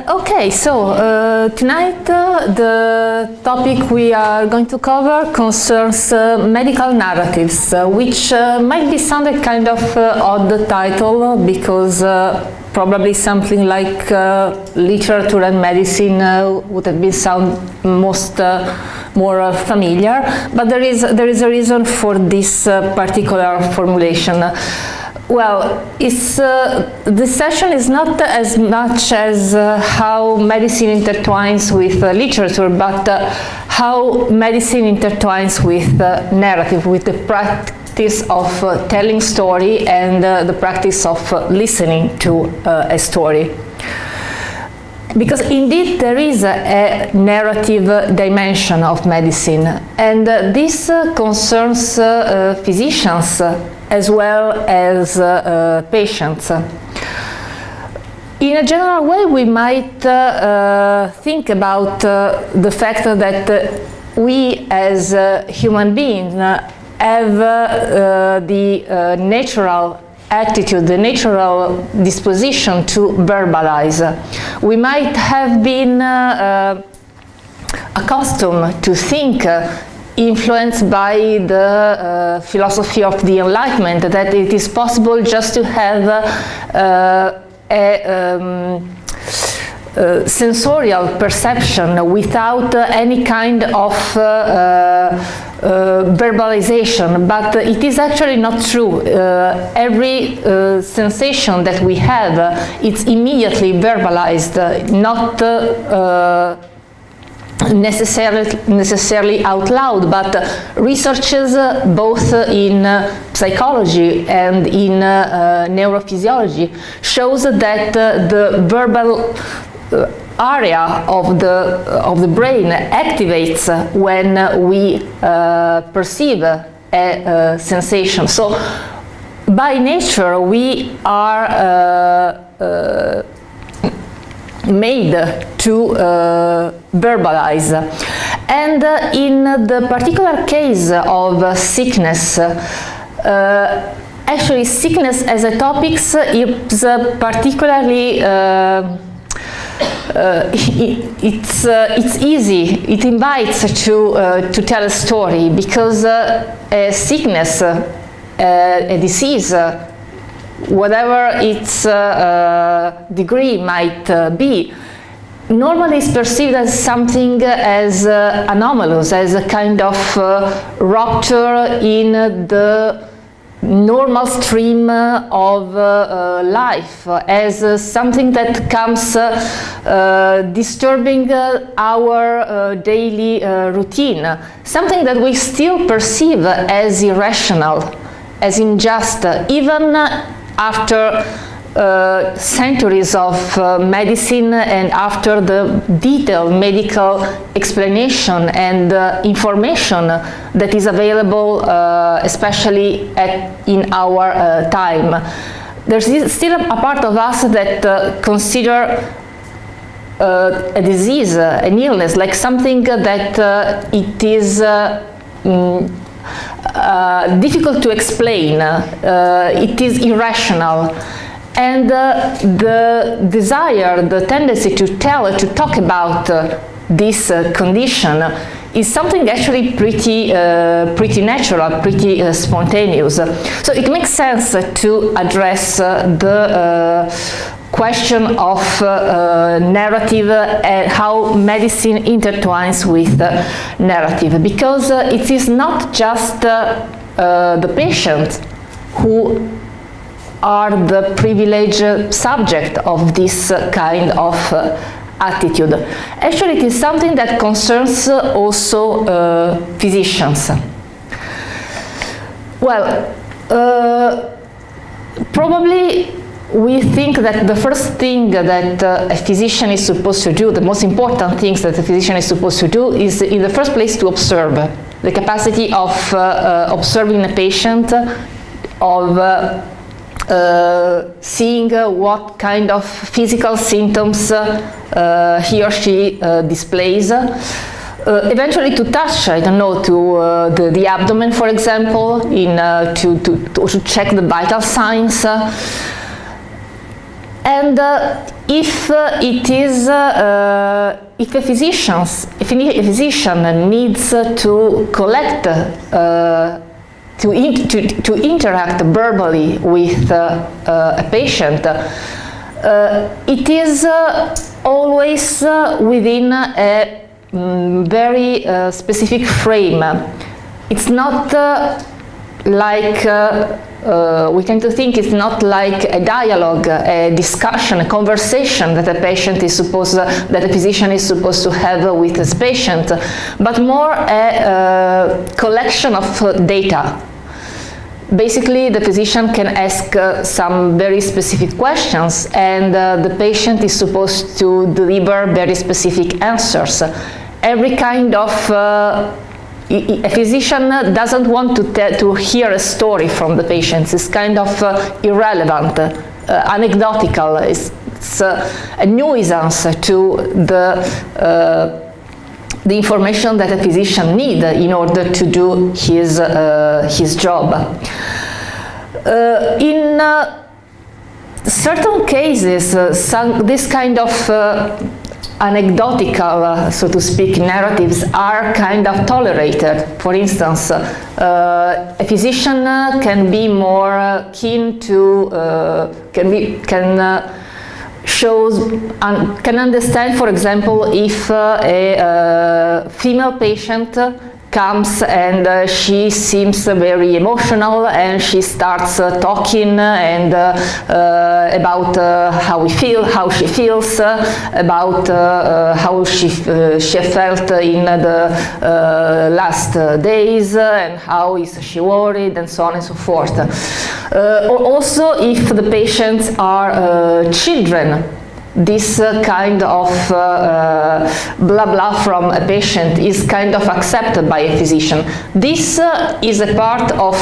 Okay, so tonight the topic we are going to cover concerns medical narratives, which might be sounded kind of odd title because probably something like literature and medicine would have been sound more familiar, but there is a reason for this particular formulation. Well, this session is not as much as how medicine intertwines with literature, but how medicine intertwines with narrative, with the practice of telling story and the practice of listening to a story. Because indeed there is a narrative dimension of medicine, and this concerns physicians as well as patients. In a general way, we might think about the fact that we as human beings have the natural attitude, the natural disposition to verbalize. We might have been accustomed to think, influenced by the philosophy of the Enlightenment, that it is possible just to have a sensorial perception without any kind of verbalization, but it is actually not true. Every sensation that we have, it's immediately verbalized, not necessarily out loud, but researches both in psychology and in neurophysiology shows that the verbal area of the brain activates when we perceive a sensation. So by nature we are made to verbalize. And in the particular case of sickness, actually sickness as a topic is particularly it's easy, it invites to tell a story, because a sickness, a disease, whatever its degree might be, normally is perceived as something as anomalous, as a kind of rupture in the normal stream of life, as something that comes disturbing our daily routine, something that we still perceive as irrational, as unjust, even after centuries of medicine and after the detailed medical explanation and information that is available, especially in our time. There's still a part of us that consider a disease, an illness, like something that it is difficult to explain, it is irrational. And the desire, the tendency to talk about this condition is something actually pretty natural, pretty spontaneous. So it makes sense to address the question of narrative and how medicine intertwines with narrative, because it is not just the patient who are the privileged subject of this kind of attitude. Actually, it is something that concerns also physicians. Well, probably we think that the first thing that a physician is supposed to do, the most important things that a physician is supposed to do, is in the first place to observe. The capacity of observing a patient, of seeing what kind of physical symptoms he or she displays. Eventually to touch, I don't know, to the abdomen, for example, to check the vital signs. And if a physician needs to collect, to interact verbally with a patient, it is always within a very specific frame. It's not like we tend to think it's not like a dialogue, a discussion, a conversation that a physician is supposed to have with his patient, but more a collection of data. Basically, the physician can ask some very specific questions, and the patient is supposed to deliver very specific answers. Every kind of a physician doesn't want to hear a story from the patient. It's kind of irrelevant, anecdotal. It's a nuisance to the information that a physician needs in order to do his job. In certain cases, this kind of anecdotal, so to speak, narratives are kind of tolerated. For instance, a physician can be more keen to, can understand, for example, if a female patient comes and she seems very emotional and she starts talking and about how she feels, about how she felt in the last days and how is she worried and so on and so forth. Or also if the patients are children, this kind of blah blah from a patient is kind of accepted by a physician. This is a part of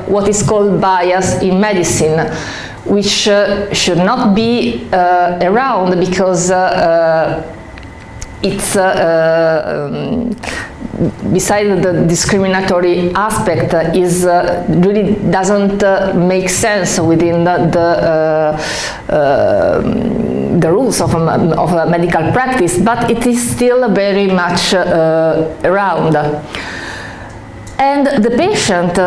what is called bias in medicine, which should not be around, because it's besides the discriminatory aspect, is really doesn't make sense within the rules of a medical practice, but it is still very much around. And the patient,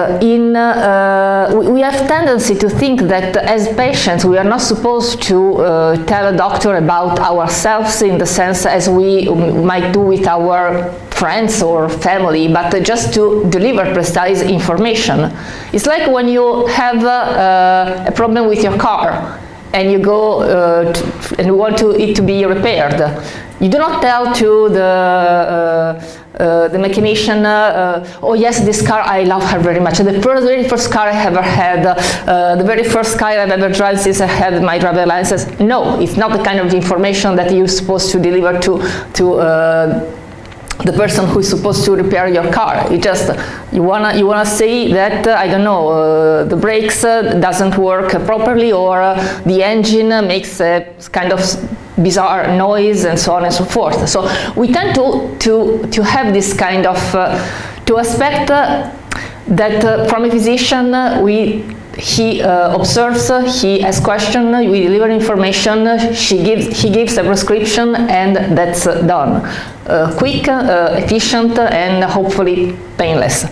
we have tendency to think that as patients we are not supposed to tell a doctor about ourselves in the sense as we might do with our friends or family, but just to deliver precise information. It's like when you have a problem with your car and you go and you want it to be repaired. You do not tell to the mechanician, oh yes, this car, I love her very much. The very first car I ever had, the very first car I've ever driven since I had my driver's license. No, it's not the kind of information that you're supposed to deliver to the person who is supposed to repair your car. It just, you wanna say that I don't know, the brakes doesn't work properly, or the engine makes a kind of bizarre noise, and so on and so forth. So we tend to have this kind of to expect that from a physician he observes, he asks questions, we deliver information, he gives a prescription, and that's done. Quick, efficient, and hopefully painless.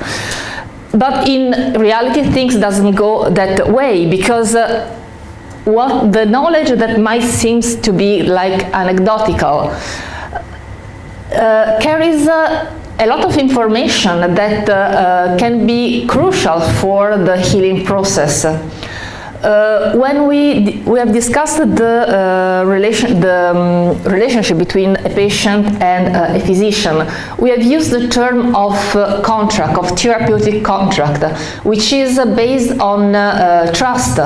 But in reality, things doesn't go that way, because what the knowledge that might seem to be like anecdotal carries a lot of information that can be crucial for the healing process. When we have discussed the relationship between a patient and a physician, we have used the term of contract, of therapeutic contract, which is based on trust.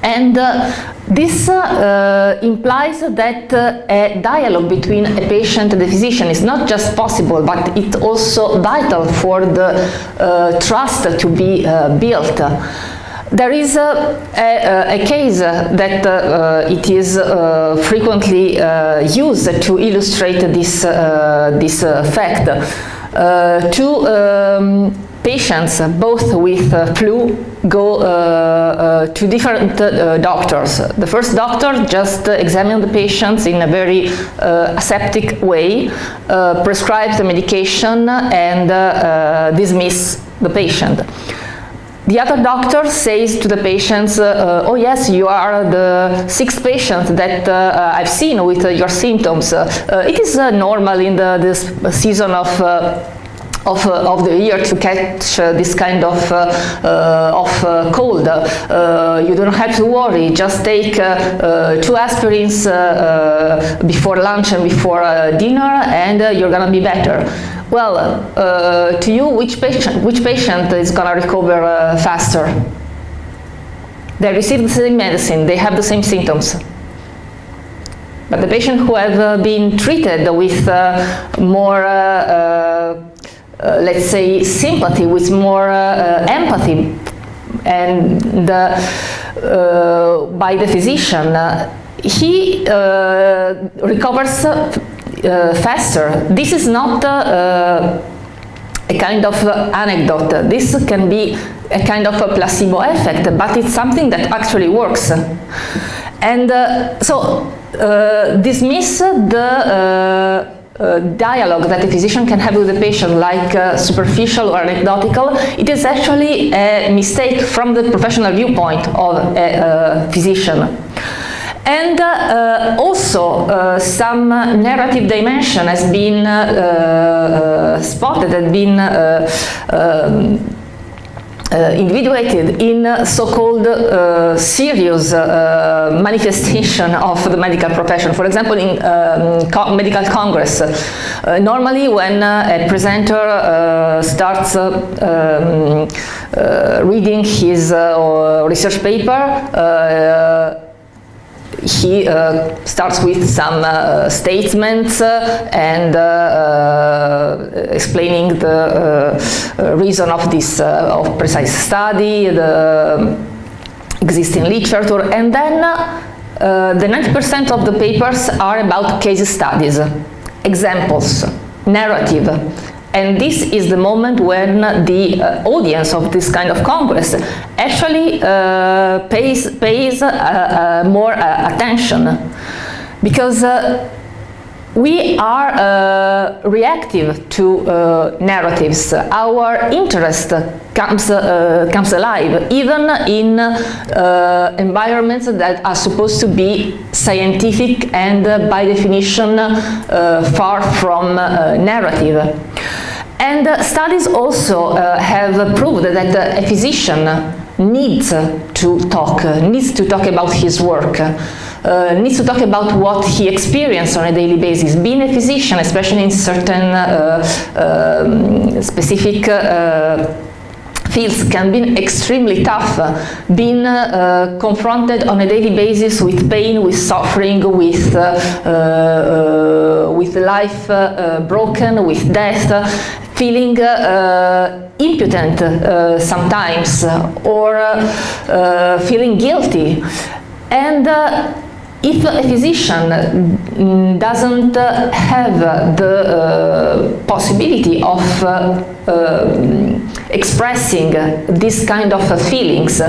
And this implies that a dialogue between a patient and a physician is not just possible, but it's also vital for the trust to be built. There is a case that it is frequently used to illustrate this fact. Two patients, both with flu, go to different doctors. The first doctor just examined the patients in a very aseptic way, prescribes the medication, and dismiss the patient. The other doctor says to the patients, oh yes, you are the sixth patient that I've seen with your symptoms. It is normal in this season of the year to catch this kind of cold. You don't have to worry, just take 2 aspirins before lunch and before dinner, and you're gonna be better. Well, to you, which patient is gonna recover faster? They receive the same medicine, they have the same symptoms. But the patient who have been treated with more let's say sympathy, with more empathy, and by the physician, he recovers faster. This is not a kind of anecdote. This can be a kind of a placebo effect, but it's something that actually works. And so dismiss the dialogue that a physician can have with the patient like superficial or anecdotal. It is actually a mistake from the professional viewpoint of a physician. And also some narrative dimension has been spotted and been individuated in so-called serious manifestation of the medical profession. For example, in medical congress, normally when a presenter starts reading his research paper, he starts with some statements and explaining the reason of this of precise study, the existing literature, and then the 90% of the papers are about case studies, examples, narrative. And this is the moment when the audience of this kind of congress actually pays more attention, because we are reactive to narratives. Our interest comes alive, even in environments that are supposed to be scientific and by definition far from narrative. And studies also have proved that a physician needs to talk about his work, needs to talk about what he experiences on a daily basis. Being a physician, especially in certain specific fields, can be extremely tough, being confronted on a daily basis with pain, with suffering, with life broken, with death, feeling impotent sometimes, or feeling guilty. And if a physician doesn't have the possibility of expressing this kind of feelings,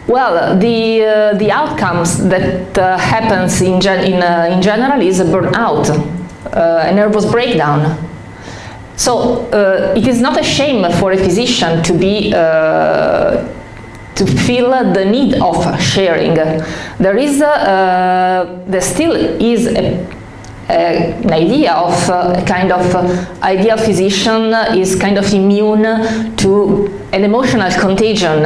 well, the outcomes that happens in general is a burnout, a nervous breakdown. So it is not a shame for a physician to be to feel the need of sharing. There still is a an idea of a kind of ideal physician is kind of immune to an emotional contagion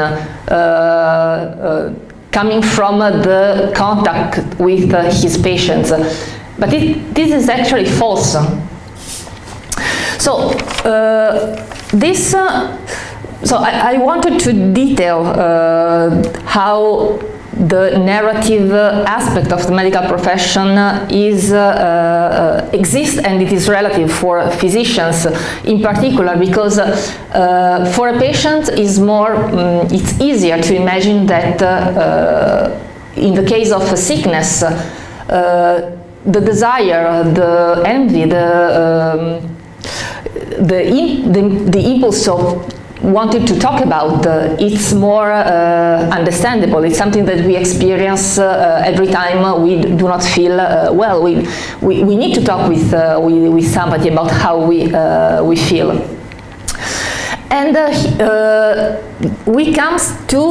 coming from the contact with his patients. But this is actually false. So so I wanted to detail how the narrative aspect of the medical profession exists, and it is relative for physicians in particular, because for a patient it's easier to imagine that in the case of a sickness, the desire, the envy, the impulse of wanted to talk about, it's more understandable. It's something that we experience every time we do not feel well. We need to talk with somebody about how we feel. And we come to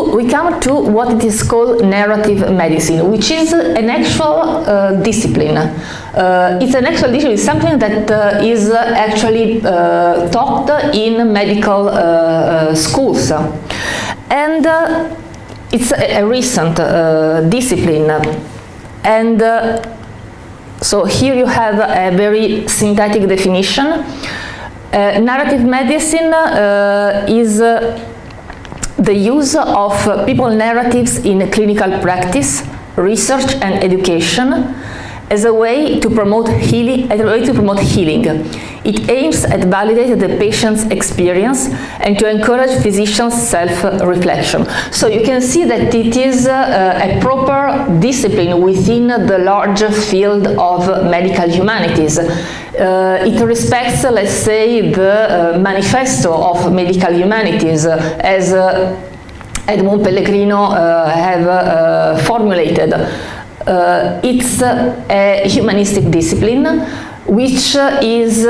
what it is called narrative medicine, which is an actual discipline. It's an actual discipline, something that is actually taught in medical schools. And it's a recent discipline. And so here you have a very synthetic definition. Narrative medicine is the use of people narratives in clinical practice, research and education as a way to promote healing. It aims at validating the patient's experience and to encourage physicians' self-reflection. So you can see that it is a proper discipline within the larger field of medical humanities. It respects, let's say, the manifesto of medical humanities as Edmond Pellegrino have formulated. It's a humanistic discipline which is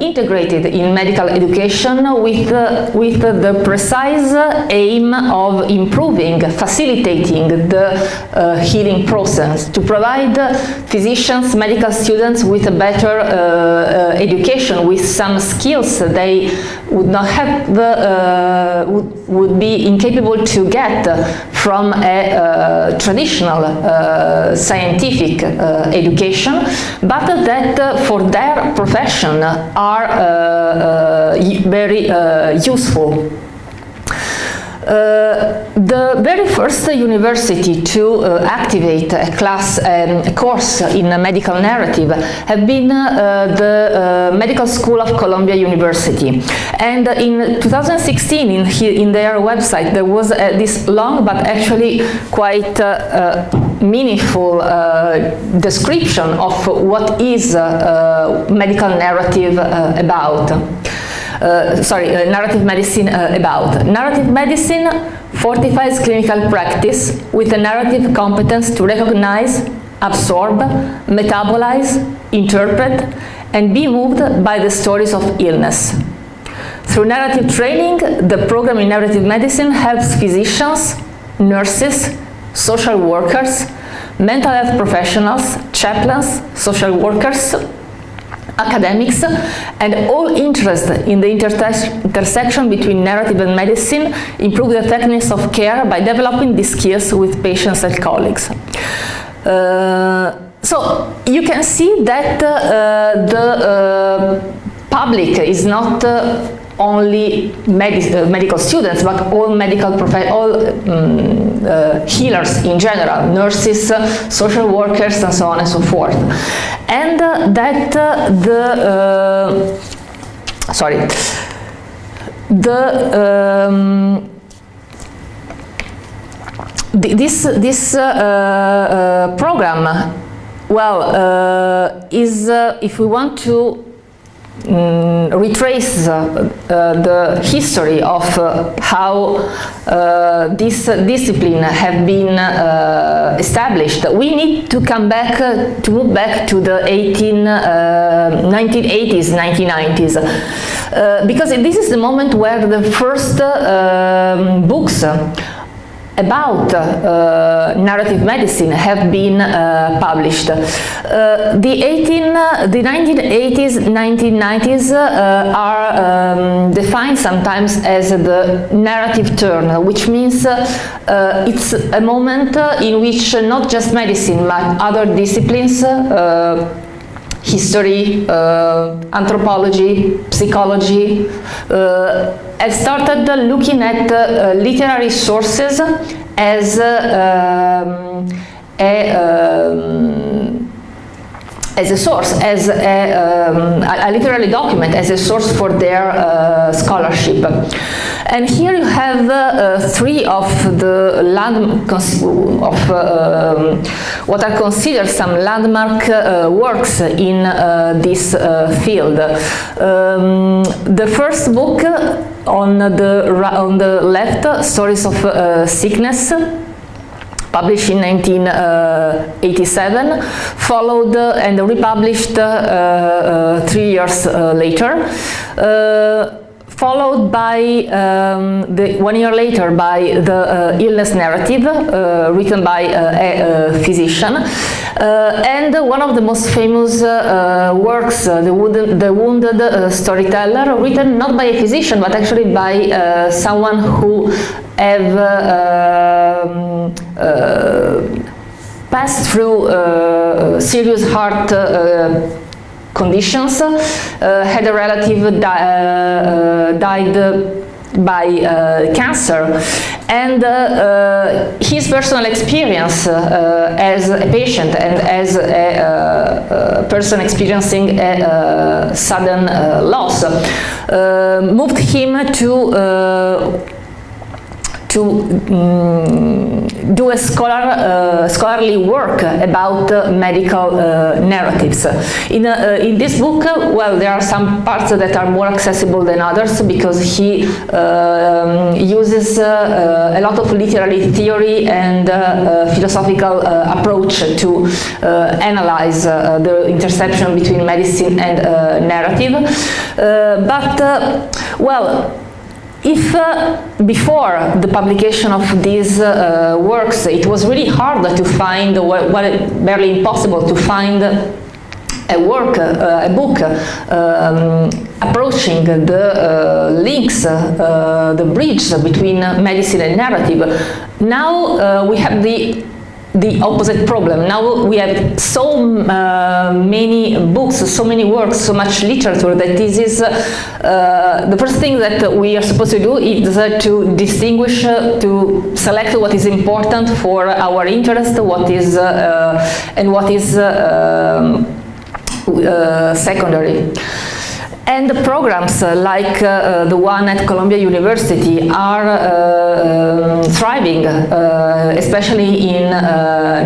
integrated in medical education with the precise aim of improving, facilitating the healing process, to provide physicians, medical students with a better education, with some skills they would not have, would be incapable to get from a traditional scientific education, but that for their profession are very useful. The very first university to activate a course in a medical narrative have been the Medical School of Columbia University. And in 2016, in their website, there was this long but actually quite meaningful description of what is medical narrative about. Narrative medicine about. Narrative medicine fortifies clinical practice with a narrative competence to recognize, absorb, metabolize, interpret, and be moved by the stories of illness. Through narrative training, the program in narrative medicine helps physicians, nurses, social workers, mental health professionals, chaplains, social workers, academics, and all interested in the intersection between narrative and medicine improve the effectiveness of care by developing these skills with patients and colleagues. So you can see that the public is not only medical students, but all healers in general, nurses, social workers, and so on and so forth. And that this program, well, is if we want to retrace the history of how this discipline have been established, we need to come back, to move back to the 1980s, 1990s, because this is the moment where the first books about narrative medicine have been published. The 1980s, 1990s are defined sometimes as the narrative turn, which means it's a moment in which not just medicine but other disciplines, history, anthropology, psychology, have started looking at literary sources as a source, as a literary document, as a source for their scholarship. And here you have three of the what are considered some landmark works in this field. The first book on the left, Stories of Sickness, published in 1987, followed and republished 3 years later, followed by 1 year later by the illness narrative, written by a physician, and one of the most famous works, the Wounded Storyteller, written not by a physician but actually by someone who have passed through serious heart conditions, had a relative died by cancer, and his personal experience as a patient and as a person experiencing a sudden loss moved him to do a scholarly work about medical narratives. In this book, well, there are some parts that are more accessible than others because he uses a lot of literary theory and philosophical approach to analyze the intersection between medicine and narrative. Well, if before the publication of these works it was really hard to find, barely impossible to find a book approaching the links, the bridge between medicine and narrative, now we have the opposite problem. Now we have so many books, so many works, so much literature that this is the first thing that we are supposed to do is to distinguish, to select what is important for our interest, what is and what is secondary. And the programs like the one at Columbia University are thriving, especially in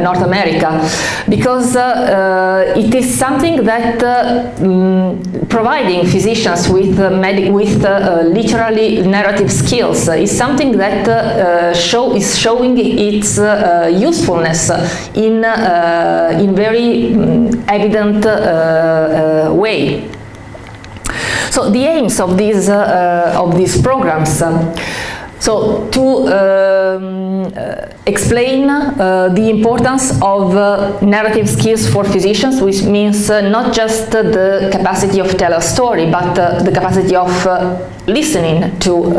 North America, because it is something that providing physicians with literally narrative skills is something that is showing its usefulness in very evident way. So the aims of these programs, so to explain the importance of narrative skills for physicians, which means not just the capacity of tell a story, but the capacity of listening to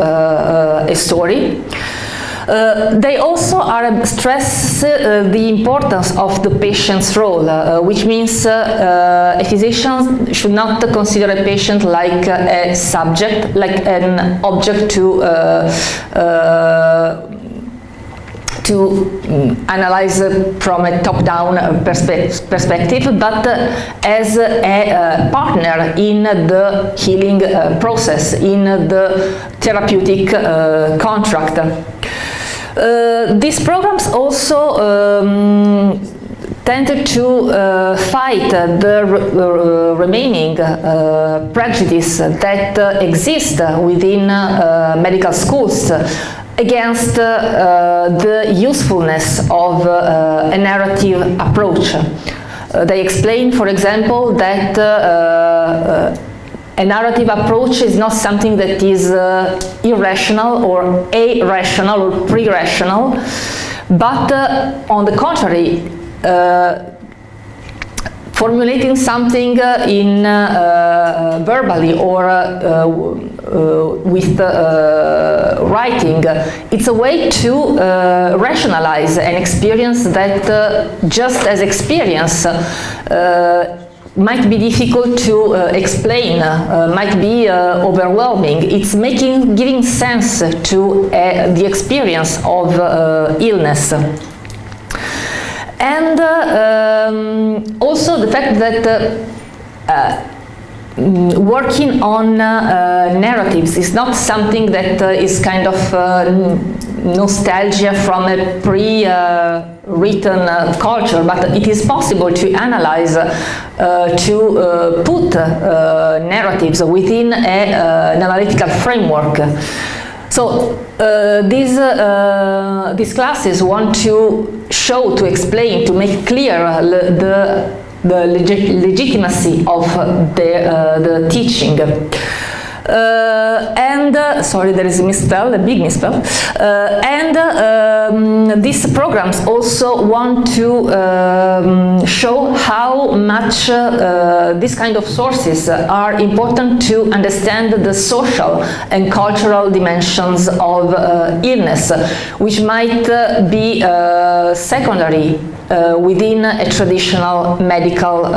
a story. They also stress the importance of the patient's role, which means a physician should not consider a patient like a subject, like an object to analyze from a top-down perspective, but as a partner in the healing process, in the therapeutic contract. These programs also tended to fight the remaining prejudice that exist within medical schools against the usefulness of a narrative approach. They explain, for example, that a narrative approach is not something that is irrational or irrational or pre-rational, but on the contrary, formulating something in verbally or with writing, it's a way to rationalize an experience that just as experience might be difficult to explain, might be overwhelming. It's giving sense to the experience of illness. And also the fact that working on narratives is not something that is kind of nostalgia from a pre-written culture, but it is possible to analyze, to put narratives within an analytical framework. So these classes want to show, to explain, to make clear the legitimacy of the teaching. Sorry, there is a misspell, a big misspell. These programs also want to show how much these kind of sources are important to understand the social and cultural dimensions of illness, which might be secondary within a traditional medical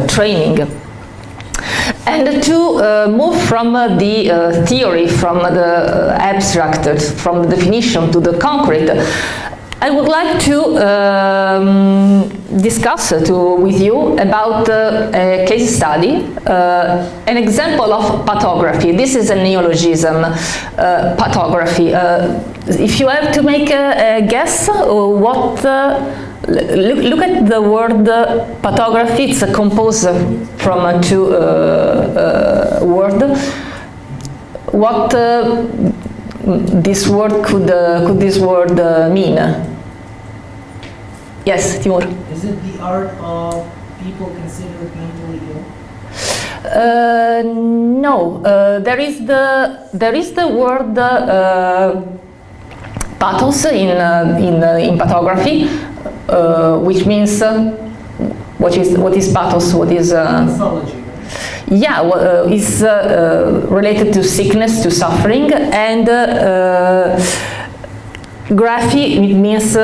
training. And to move from the theory, from the abstract, from the definition to the concrete, I would like to discuss with you about a case study, an example of pathography. This is a neologism, pathography. If you have to make a guess, what look at the word pathography. It's composed from two words. What this word could this word mean? Yes, Timur. Is it the art of people considered mentally ill? No. There is the word pathos in pathography, which means what is pathos? What is Pathology. Yeah, is related to sickness, to suffering, and graphy means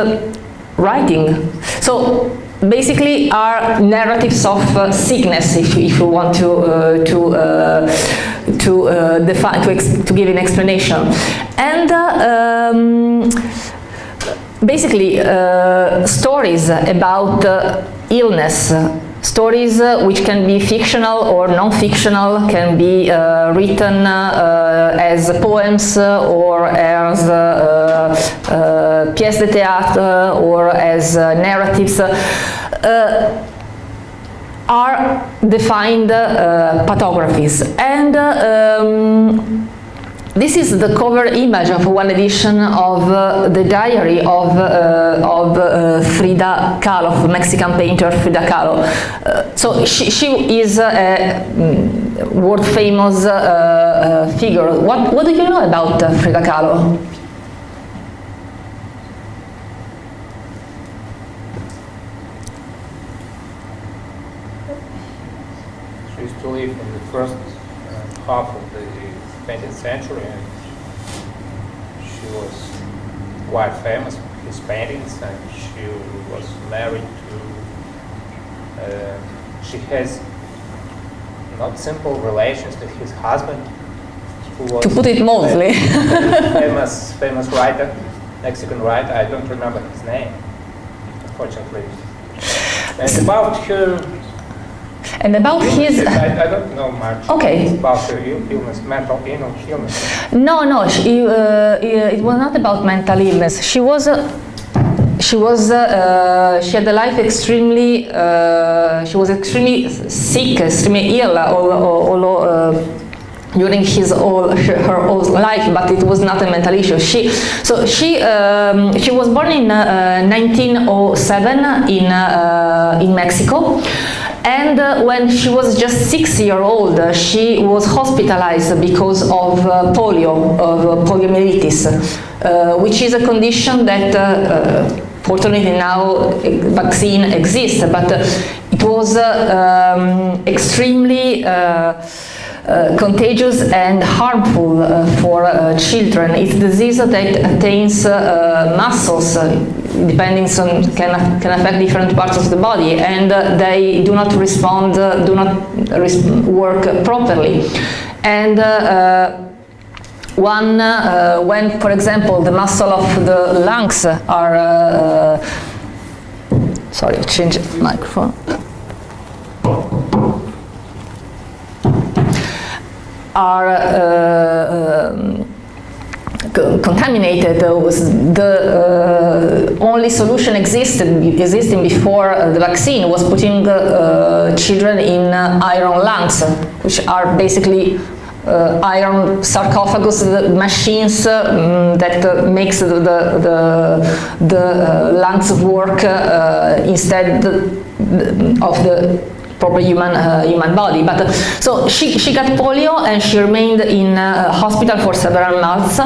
writing. So basically, are narratives of sickness, if you want to define, to give an explanation, and basically stories about illness. Stories which can be fictional or non-fictional, can be written as poems or as pièces de théâtre or as narratives, are defined pathographies. And this is the cover image of one edition of the diary of Frida Kahlo, of Mexican painter Frida Kahlo. So she is a world famous figure. What do you know about Frida Kahlo? She used to live in the first half of the 20th century, and she was quite famous for his paintings, and she was married to, she has not simple relations with his husband, who was, to put it mildly, famous writer, Mexican writer. I don't remember his name, unfortunately. And about her. And about his... I don't know much. Okay. About her illness, mental illness. No, it was not about mental illness. She had a life extremely, she was extremely sick, extremely ill, although during her whole life, but it was not a mental issue. She was born in 1907 in Mexico, and when she was just 6 years old, she was hospitalized because of poliomyelitis, which is a condition that fortunately now a vaccine exists, but it was extremely contagious and harmful for children. It's a disease that attains muscles, depending on can affect different parts of the body, and they do not respond, work properly. And when, for example, the muscle of the lungs are sorry, change the microphone. Are contaminated, the only solution existing before the vaccine was putting children in iron lungs, which are basically iron sarcophagus machines that makes the lungs work instead of the proper human body. But so she got polio, and she remained in hospital for several months,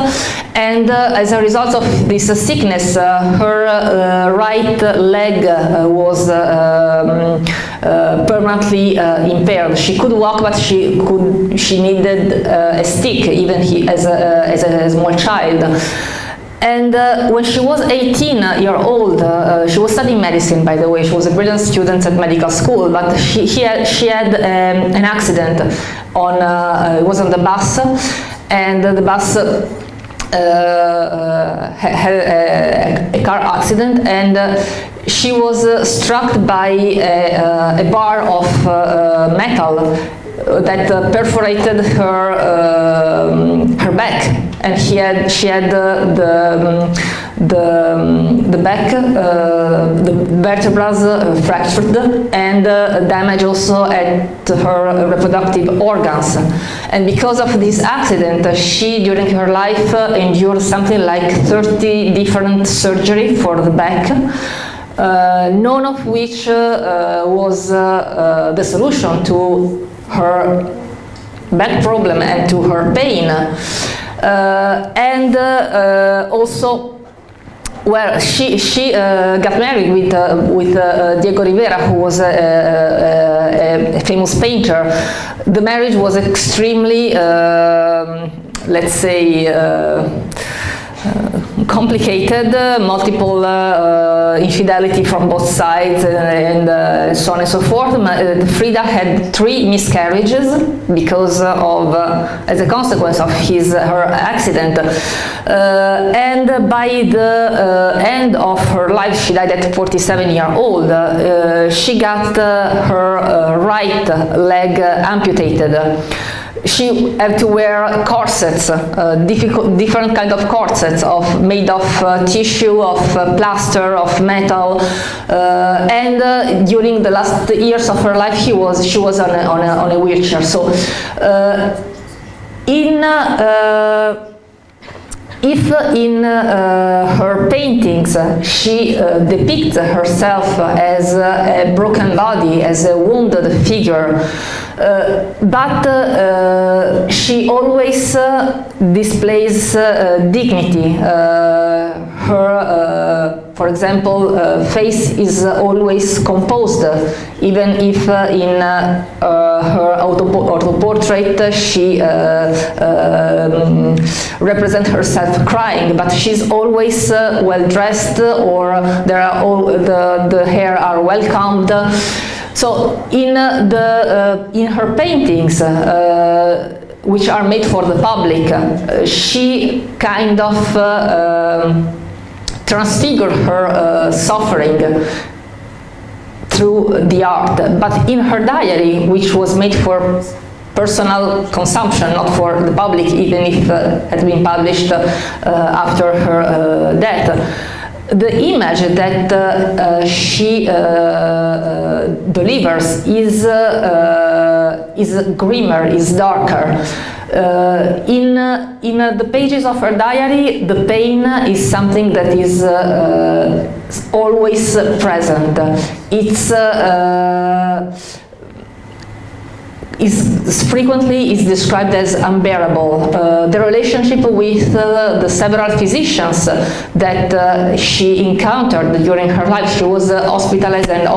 and as a result of this sickness, her right leg was permanently impaired. She could walk, but she needed a stick, even as a small child. And when she was 18 years old, she was studying medicine, by the way. She was a brilliant student at medical school, but she had an accident it was on the bus, and the bus had a car accident, and she was struck by a bar of metal that perforated her back, and she had the back, the vertebrae fractured, and damage also at her reproductive organs. And because of this accident, she during her life endured something like 30 different surgeries for the back, none of which was the solution to her back problem and to her pain. Also, well, she got married with Diego Rivera, who was a famous painter. The marriage was extremely, let's say, complicated, multiple infidelity from both sides, and so on and so forth. Frida had 3 miscarriages because of, as a consequence of her accident. And by the end of her life, she died at 47 years old. She got her right leg amputated. She had to wear corsets, different kind of corsets made of tissue, of plaster, of metal, and during the last years of her life, she was on a wheelchair. So, if in her paintings she depicts herself as a broken body, as a wounded figure, but she always displays dignity. Her, for example, face is always composed, even if in her autoportrait she represents herself crying, but she's always well dressed, or the hair are well combed. So in her paintings, which are made for the public, she kind of transfigured her suffering through the art. But in her diary, which was made for personal consumption, not for the public, even if it had been published after her death, the image that she delivers is grimmer, is darker. In the pages of her diary, the pain is something that is always present. It's frequently is described as unbearable. The relationship with the several physicians that she encountered during her life. She was hospitalized and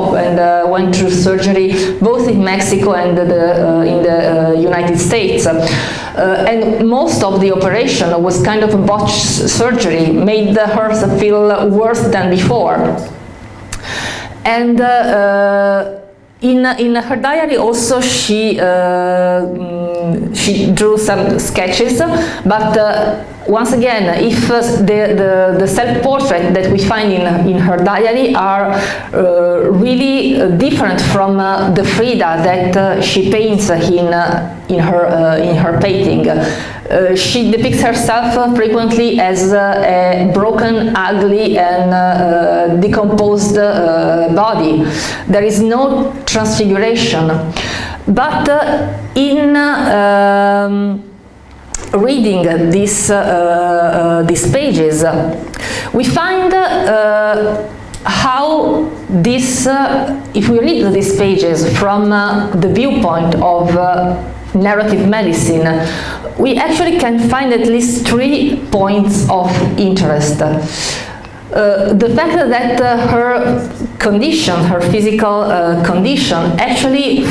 went through surgery both in Mexico and in the United States. And most of the operation was kind of a botched surgery, made her feel worse than before. And in her diary also she drew some sketches, but once again, if the self-portrait that we find in her diary are really different from the Frida that she paints in her painting. She depicts herself frequently as a broken, ugly, and decomposed body. There is no transfiguration. But in reading these pages, we find how this, if we read these pages from the viewpoint of narrative medicine, we actually can find at least 3 points of interest. The fact that her condition, her physical condition, actually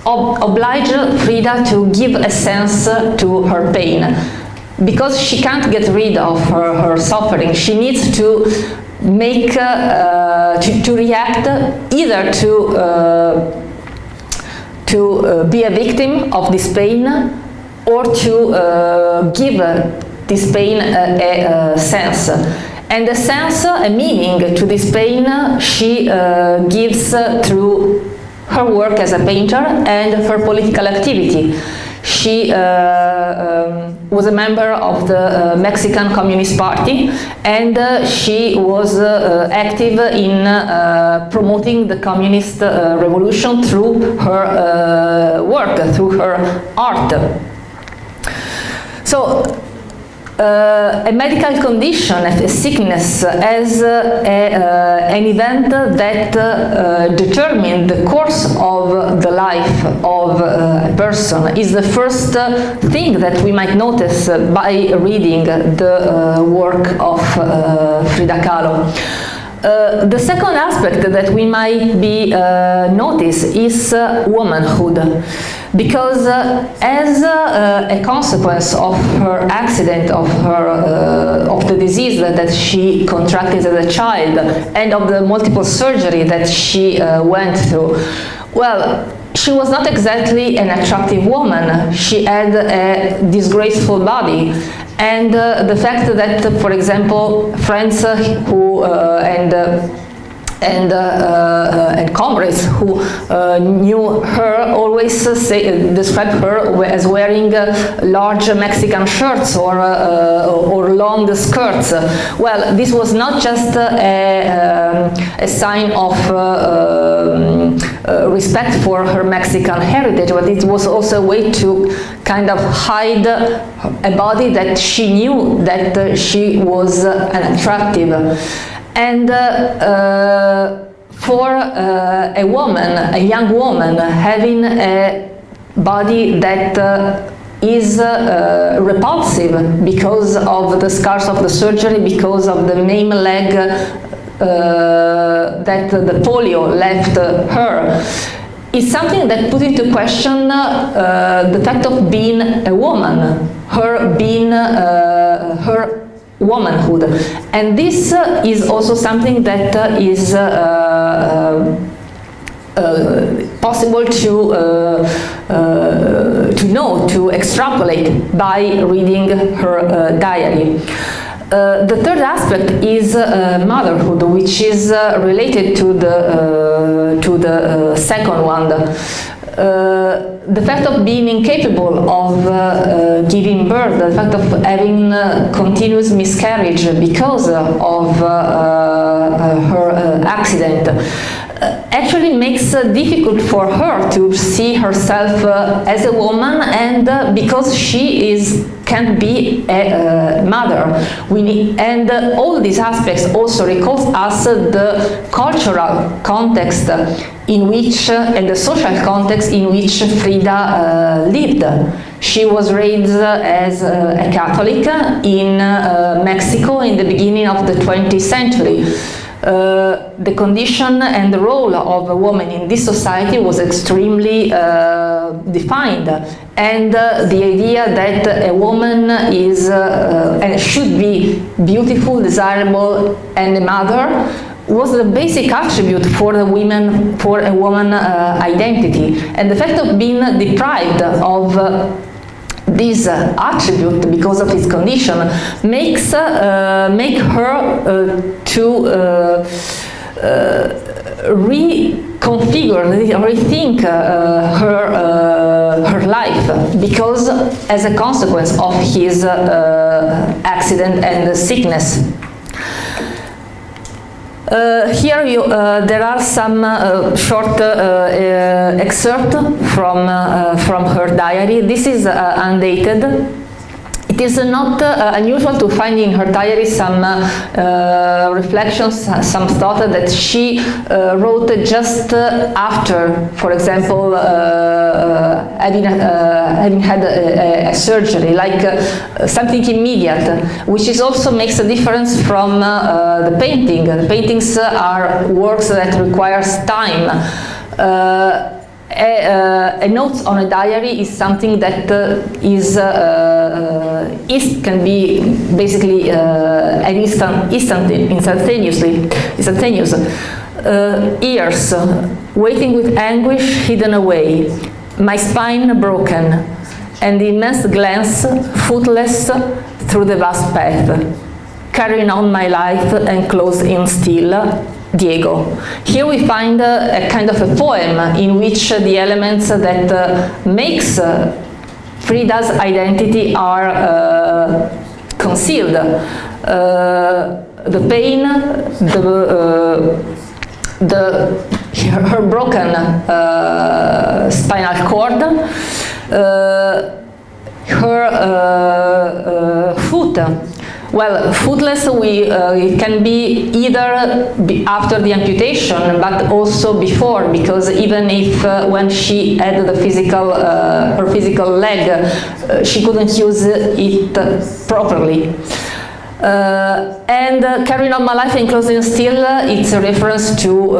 obliged Frida to give a sense to her pain. Because she can't get rid of her suffering, she needs to make, to react either to be a victim of this pain, or to give this pain a sense. And a sense, a meaning to this pain, she gives through her work as a painter and her political activity. She was a member of the Mexican Communist Party, and she was active in promoting the communist revolution through her work, through her art. So, a medical condition, a sickness, as an event that determines the course of the life of a person is the first thing that we might notice by reading the work of Frida Kahlo. The second aspect that we might be notice is womanhood, because as a consequence of her accident, of the disease that she contracted as a child, and of the multiple surgery that she went through, well, she was not exactly an attractive woman. She had a disgraceful body. And the fact that, for example, friends who and comrades who knew her always described her as wearing large Mexican shirts or long skirts. Well, this was not just a sign of respect for her Mexican heritage, but it was also a way to kind of hide a body that she knew that she was unattractive. And for a woman, a young woman, having a body that is repulsive because of the scars of the surgery, because of the maimed leg that the polio left her, is something that put into question the fact of being a woman, her being her womanhood. And this is also something that is possible to know, to extrapolate by reading her diary. The third aspect is motherhood, which is related to the second one. The fact of being incapable of giving birth, the fact of having continuous miscarriage because of her accident, actually actually makes it difficult for her to see herself as a woman, and because she can't be a mother. And all these aspects also recalls us the cultural context in which, and the social context in which Frida lived. She was raised as a Catholic in Mexico in the beginning of the 20th century. The condition and the role of a woman in this society was extremely defined, and the idea that a woman is and should be beautiful, desirable, and a mother was the basic attribute for a woman identity. And the fact of being deprived of this attribute because of his condition make her to reconfigure, rethink her life, because as a consequence of his accident and sickness. Here there are some short excerpts from her diary. This is undated. It is not unusual to find in her diary some reflections, some thought that she wrote just after, for example, having had a surgery, like something immediate, which is also makes a difference from the painting. The paintings are works that requires time. A note on a diary is something that can be basically an instantaneous. Years waiting with anguish hidden away, my spine broken, and the immense glance footless through the vast path, carrying on my life and close in still. Diego. Here we find a kind of a poem in which the elements that makes Frida's identity are concealed. The pain, her broken spinal cord, her foot. Well, footless it can be either after the amputation, but also before, because even if when she had the her physical leg, she couldn't use it properly. And carrying on my life and closing still, it's a reference to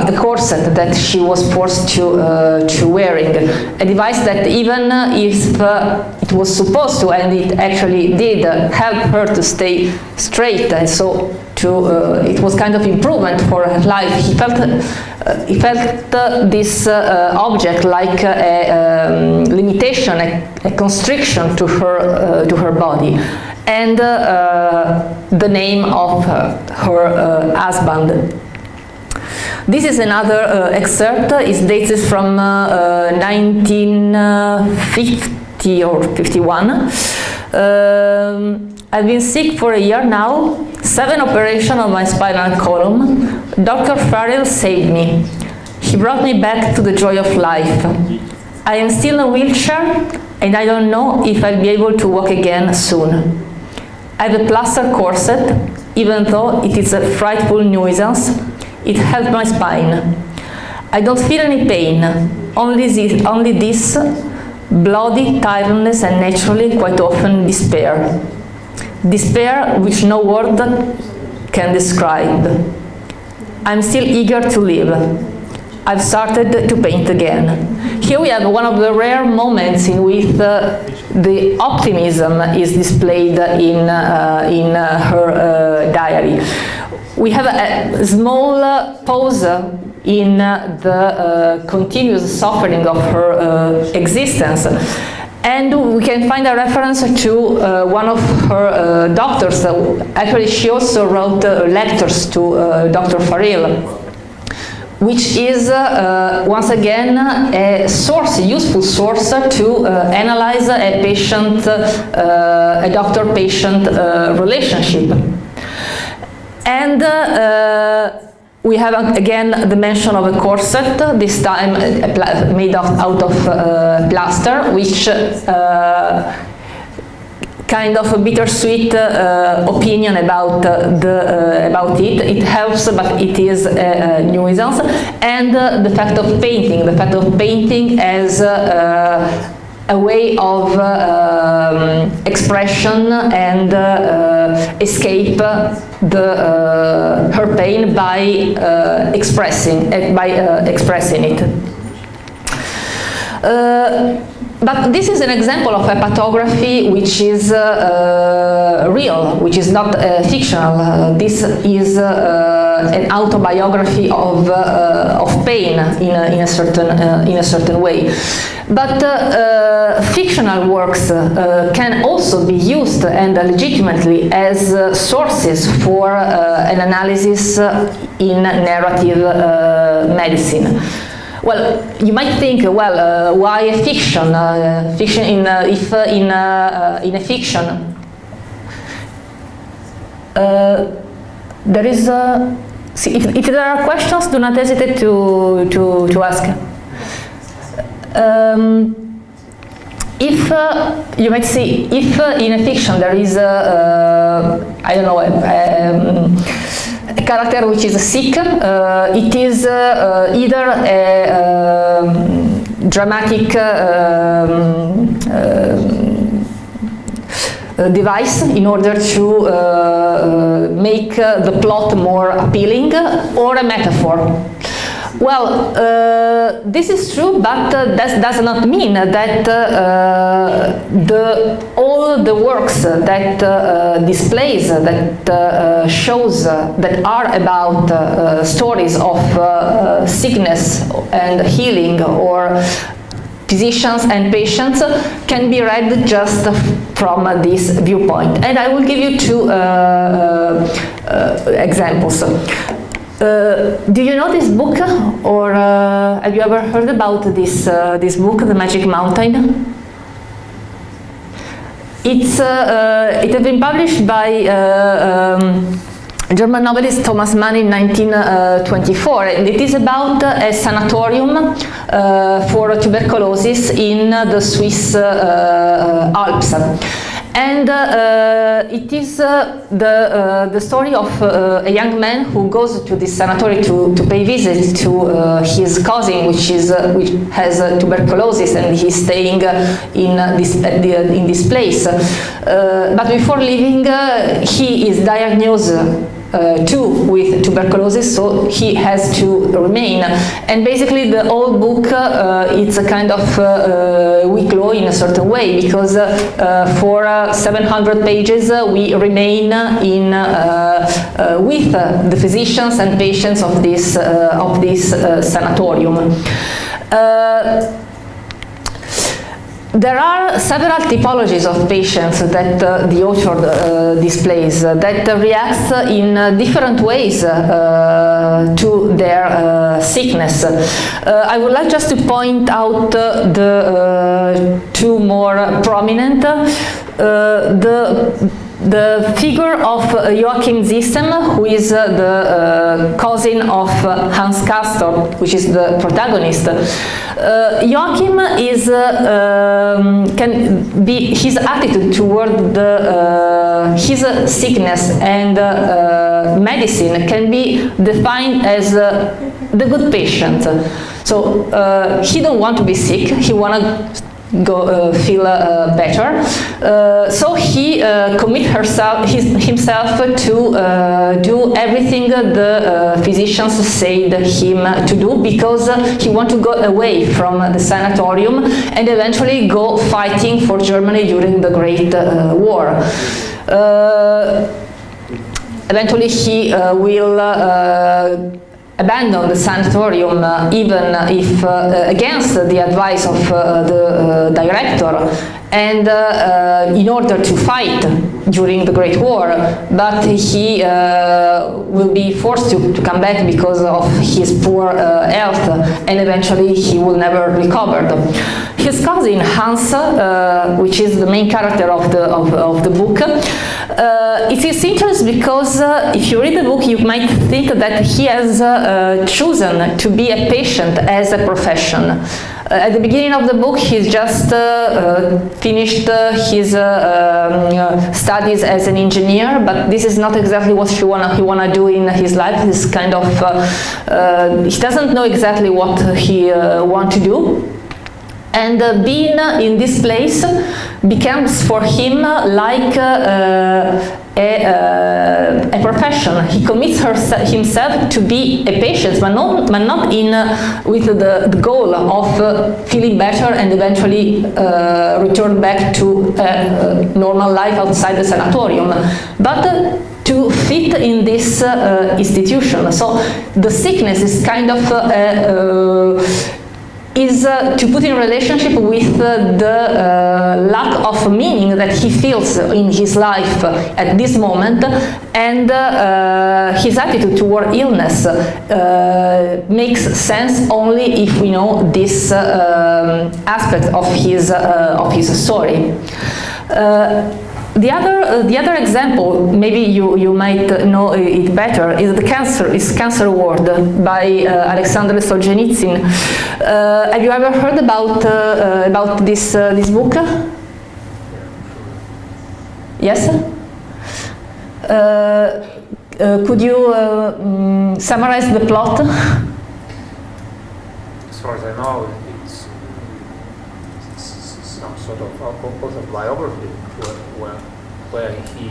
the corset that she was forced to wearing, a device that even if it was supposed to, and it actually did, help her to stay straight, and so it was kind of improvement for her life. He felt this object like a limitation, a constriction to her body. And the name of her husband. This is another excerpt. It dates from 1950 or 51. I've been sick for a year now, 7 operations on my spinal column. Dr. Farrell saved me. He brought me back to the joy of life. I am still in a wheelchair, and I don't know if I'll be able to walk again soon. I have a plaster corset, even though it is a frightful nuisance. It helps my spine. I don't feel any pain, only this bloody tiredness and naturally quite often despair. Despair which no word can describe. I'm still eager to live. I've started to paint again. Here we have one of the rare moments in which the optimism is displayed in her diary. We have a small pause in the continuous suffering of her existence. And we can find a reference to one of her doctors. Actually, she also wrote letters to Dr. Farrell, which is once again a source, a useful source to analyze a patient, a doctor-patient relationship. And we have again the mention of a corset, this time made out of plaster, which kind of a bittersweet opinion about it. It helps, but it is a nuisance. And the fact of painting as a way of expression and escape her pain by expressing it. But this is an example of a pathography which is real, which is not fictional. This is an autobiography of pain in a certain way. But fictional works can also be used and legitimately as sources for an analysis in narrative medicine. Well, you might think, well, why a fiction? If in a fiction there is if there are questions, do not hesitate to ask. If you might see, if in a fiction there is I don't know, a character which is sick, it is either a dramatic device in order to make the plot more appealing, or a metaphor. Well, this is true, but that does not mean that all the works that displays, that shows, that are about stories of sickness and healing, or physicians and patients, can be read just from this viewpoint. And I will give you two examples. Do you know this book, or have you ever heard about this book, The Magic Mountain? It has been published by German novelist Thomas Mann in 1924, and it is about a sanatorium for tuberculosis in the Swiss Alps. And it is the story of a young man who goes to this sanatorium to pay visits to his cousin, which has tuberculosis, and he's staying in this place. But before leaving, he is diagnosed too with tuberculosis, so he has to remain. And basically the whole book it's a kind of weak law in a certain way, because for 700 pages we remain in with the physicians and patients of this sanatorium. There are several typologies of patients that the author displays, that react in different ways to their sickness. I would like just to point out the two more prominent. The figure of Joachim Zissem, who is the cousin of Hans Castor, which is the protagonist. Joachim is can be his attitude toward his sickness and medicine can be defined as the good patient. So he don't want to be sick. He wanna feel better, so he commit himself to do everything the physicians said him to do, because he want to go away from the sanatorium and eventually go fighting for Germany during the Great War. Eventually he will abandon the sanatorium, even if against the advice of the director, and in order to fight during the Great War, but he will be forced to come back because of his poor health, and eventually he will never recover. His cousin Hans, which is the main character of the book, it is interesting because if you read the book, you might think that he has chosen to be a patient as a profession. At the beginning of the book, he's just finished his studies as an engineer, but this is not exactly what he wanna do in his life. He's kind of he doesn't know exactly what he wants to do. And being in this place becomes for him like a profession. He commits himself to be a patient, but not in with the goal of feeling better and eventually return back to normal life outside the sanatorium, but to fit in this institution. So the sickness is kind of to put in relationship with the lack of meaning that he feels in his life at this moment, and his attitude toward illness makes sense only if we know this aspect of his story. The other example, maybe you might know it better, is Cancer Ward by Alexander Solzhenitsyn. Have you ever heard about this book? Yes. Could you summarize the plot? As far as I know, it's some sort of autobiography where he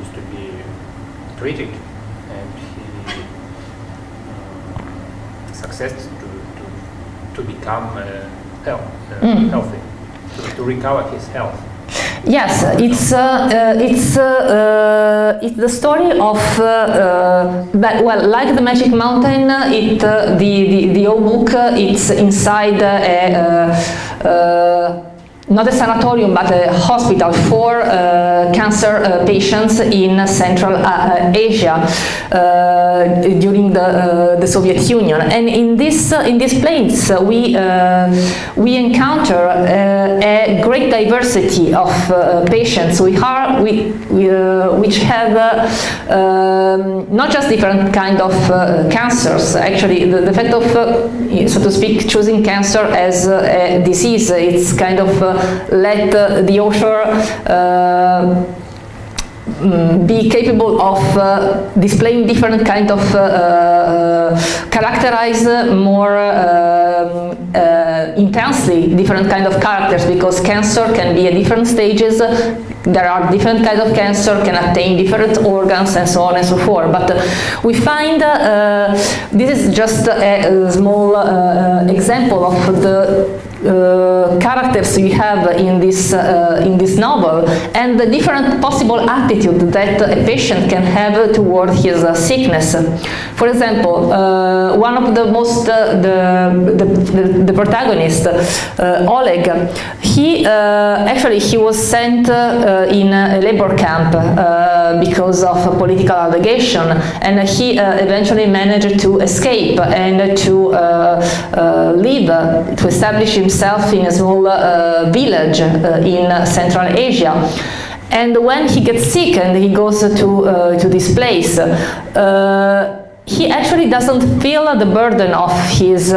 used to be treated, and he succeeded to become healthy, to recover his health. Yes, it's the story of well, like the Magic Mountain. The whole book it's inside not a sanatorium but a hospital for cancer patients in Central Asia during the Soviet Union. And in this place we encounter a great diversity of patients which have not just different kind of cancers. Actually, the fact of so to speak choosing cancer as a disease, it's kind of let the author be capable of displaying different kind of characterize more intensely different kind of characters, because cancer can be at different stages. There are different kinds of cancer, can attain different organs and so on and so forth. But we find this is just a small example of the characters we have in this novel, and the different possible attitude that a patient can have toward his sickness. For example, one of the most the protagonist, Oleg, he actually he was sent in a labor camp because of a political allegation, and he eventually managed to escape and to live, to establish himself in a small village in Central Asia. And when he gets sick and he goes to this place, he actually doesn't feel the burden of his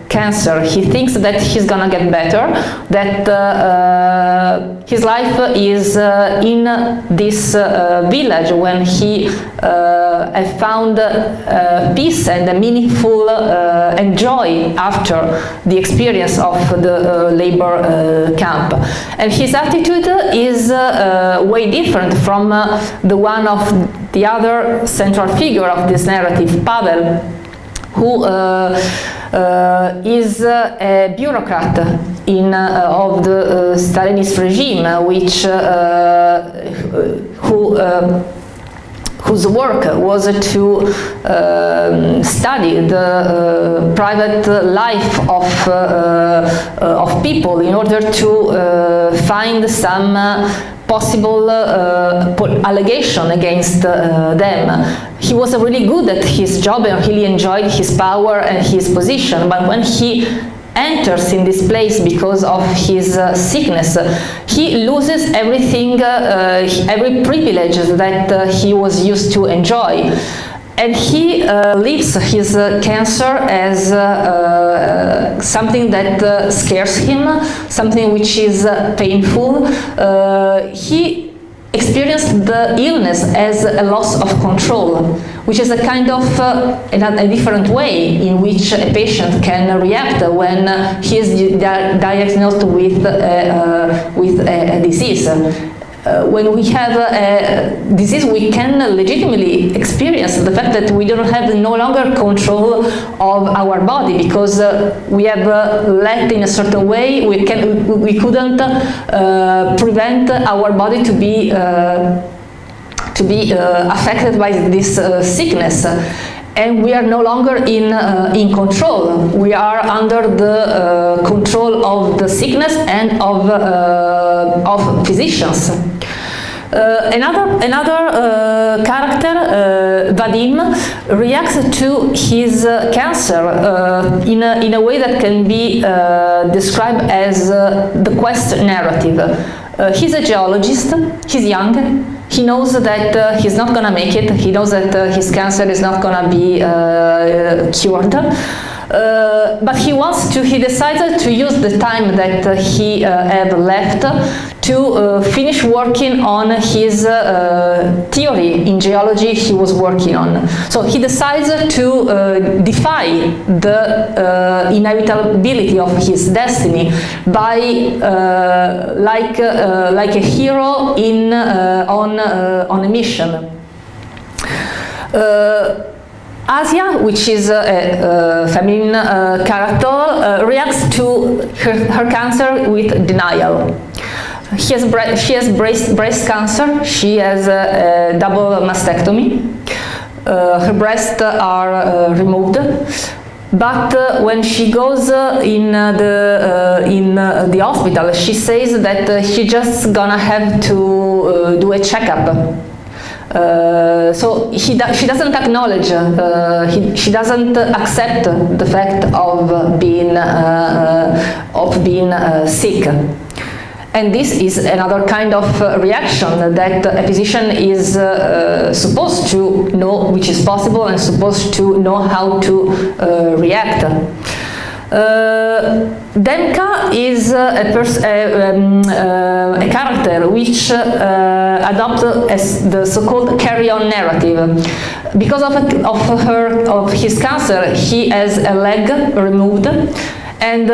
cancer. He thinks that he's gonna get better, that his life is in this village when he has found peace and a meaningful and joy after the experience of the labor camp. And his attitude is way different from the one of the other central figure of this narrative, Pavel, who is a bureaucrat of the Stalinist regime, whose work was to study the private life of people in order to find some possible allegation against them. He was really good at his job and really enjoyed his power and his position, but when he enters in this place because of his sickness, he loses everything, every privilege that he was used to enjoy. And he leaves his cancer as something that scares him, something which is painful. He experienced the illness as a loss of control, which is a kind of a different way in which a patient can react when he is diagnosed with a disease. When we have a disease, we can legitimately experience the fact that we don't have no longer control of our body because we have left in a certain way. We couldn't prevent our body to be affected by this sickness. And we are no longer in control. We are under the control of the sickness and of physicians. Another character, Vadim, reacts to his cancer in a way that can be described as the quest narrative. He's a geologist, he's young, he knows that he's not going to make it, he knows that his cancer is not going to be cured, but he decides to use the time that he had left to finish working on his theory in geology he was working on. So he decides to defy the inevitability of his destiny by, like a hero on a mission. Asia, which is a feminine character, reacts to her cancer with denial. She has breast cancer, she has a double mastectomy, her breasts are removed, but when she goes in the hospital, she says that she just gonna have to do a checkup. So she doesn't acknowledge, she doesn't accept the fact of being sick. And this is another kind of reaction that a physician is supposed to know which is possible and supposed to know how to react. Demka is a character which adopts the so-called carry-on narrative. Because of his cancer, he has a leg removed, and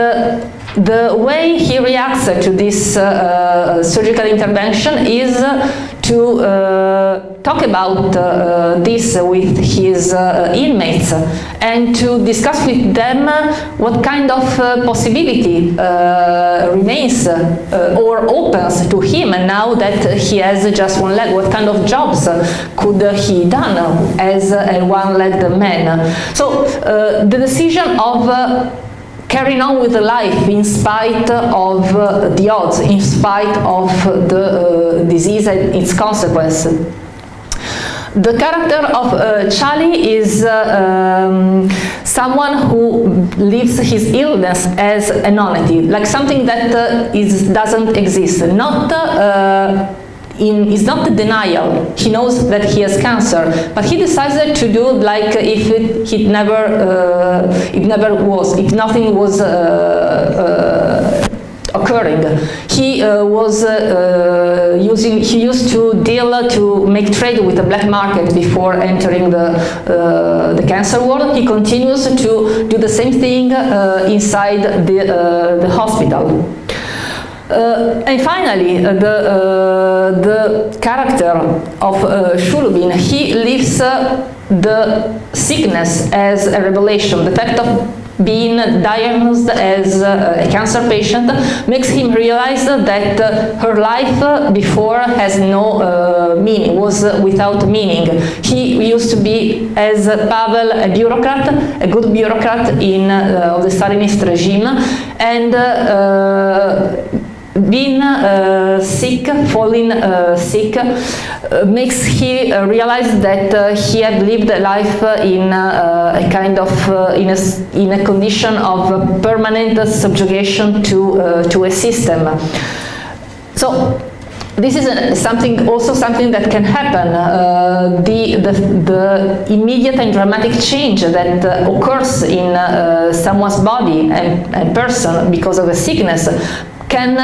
the way he reacts to this surgical intervention is to talk about this with his inmates and to discuss with them what kind of possibility remains or opens to him now that he has just one leg. What kind of jobs could he done as a one-legged man? So the decision of carrying on with life in spite of the odds, in spite of the disease and its consequences. The character of Charlie is someone who lives his illness as a nonentity, like something that doesn't exist, is not the denial. He knows that he has cancer, but he decided to do like if nothing was occurring. He used to make trade with the black market before entering the cancer world. He continues to do the same thing inside the hospital. And finally, the character of Shulubin, he lives the sickness as a revelation. The fact being diagnosed as a cancer patient makes him realize that her life before has no meaning, was without meaning. He used to be, as Pavel, a bureaucrat, a good bureaucrat in of the Stalinist regime, and being sick, falling sick, makes he realize that he had lived a life in a kind of in a condition of permanent subjugation to a system. So this is also something that can happen. The immediate and dramatic change that occurs in someone's body and person because of a sickness can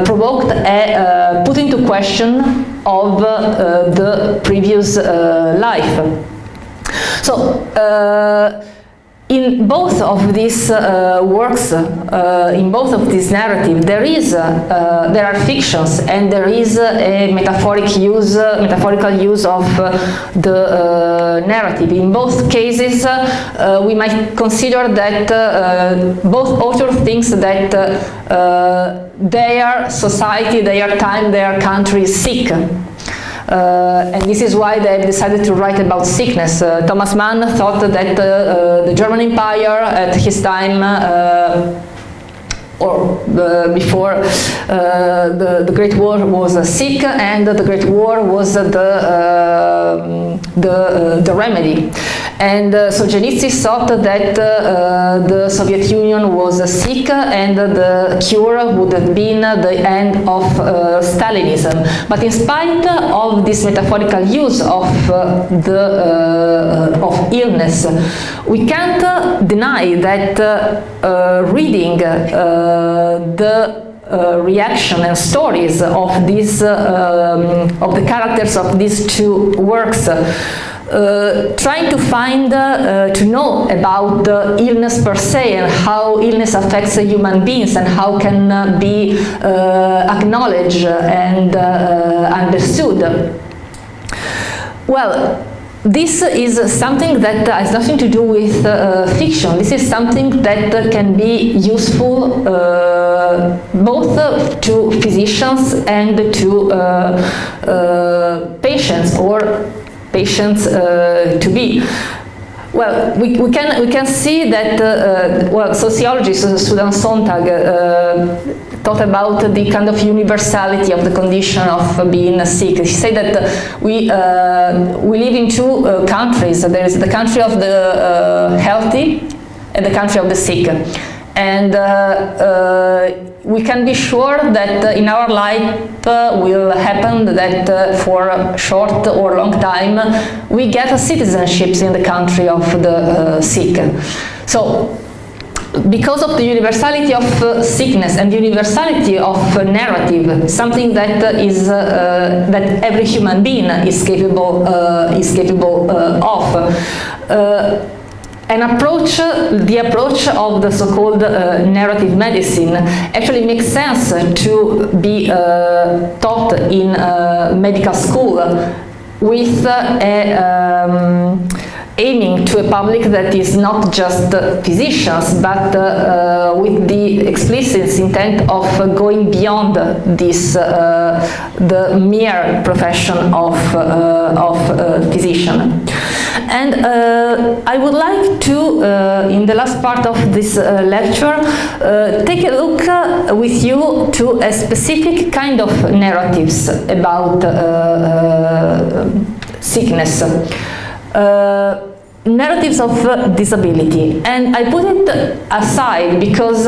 provoke a put into question of the previous life. So in both of these works, in both of these narratives, there are fictions and there is a metaphorical use of the narrative. In both cases, we might consider that both authors think that their society, their time, their country is sick. And this is why they decided to write about sickness. Thomas Mann thought that the German Empire at his time, or before the Great War, was sick, and the Great War was the remedy. And Solzhenitsyn thought that the Soviet Union was sick, and the cure would have been the end of Stalinism. But in spite of this metaphorical use of illness, we can't deny that reading the reaction and stories of these of the characters of these two works, trying to find to know about the illness per se and how illness affects human beings and how can be acknowledged and understood. Well, this is something that has nothing to do with fiction. This is something that can be useful both to physicians and to patients or patients to be. Well, we can see that well, sociologist Susan Sontag thought about the kind of universality of the condition of being sick. She said that we live in two countries. There is the country of the healthy and the country of the sick. And we can be sure that in our life will happen that for a short or long time we get citizenships in the country of the sick. So because of the universality of sickness and the universality of narrative, something that is that every human being is capable of. The approach of the so-called narrative medicine actually makes sense to be taught in medical school with aiming to a public that is not just physicians, but with the explicit intent of going beyond this, the mere profession of physician. And I would like to, in the last part of this lecture, take a look with you to a specific kind of narratives about sickness. Narratives of disability, and I put it aside because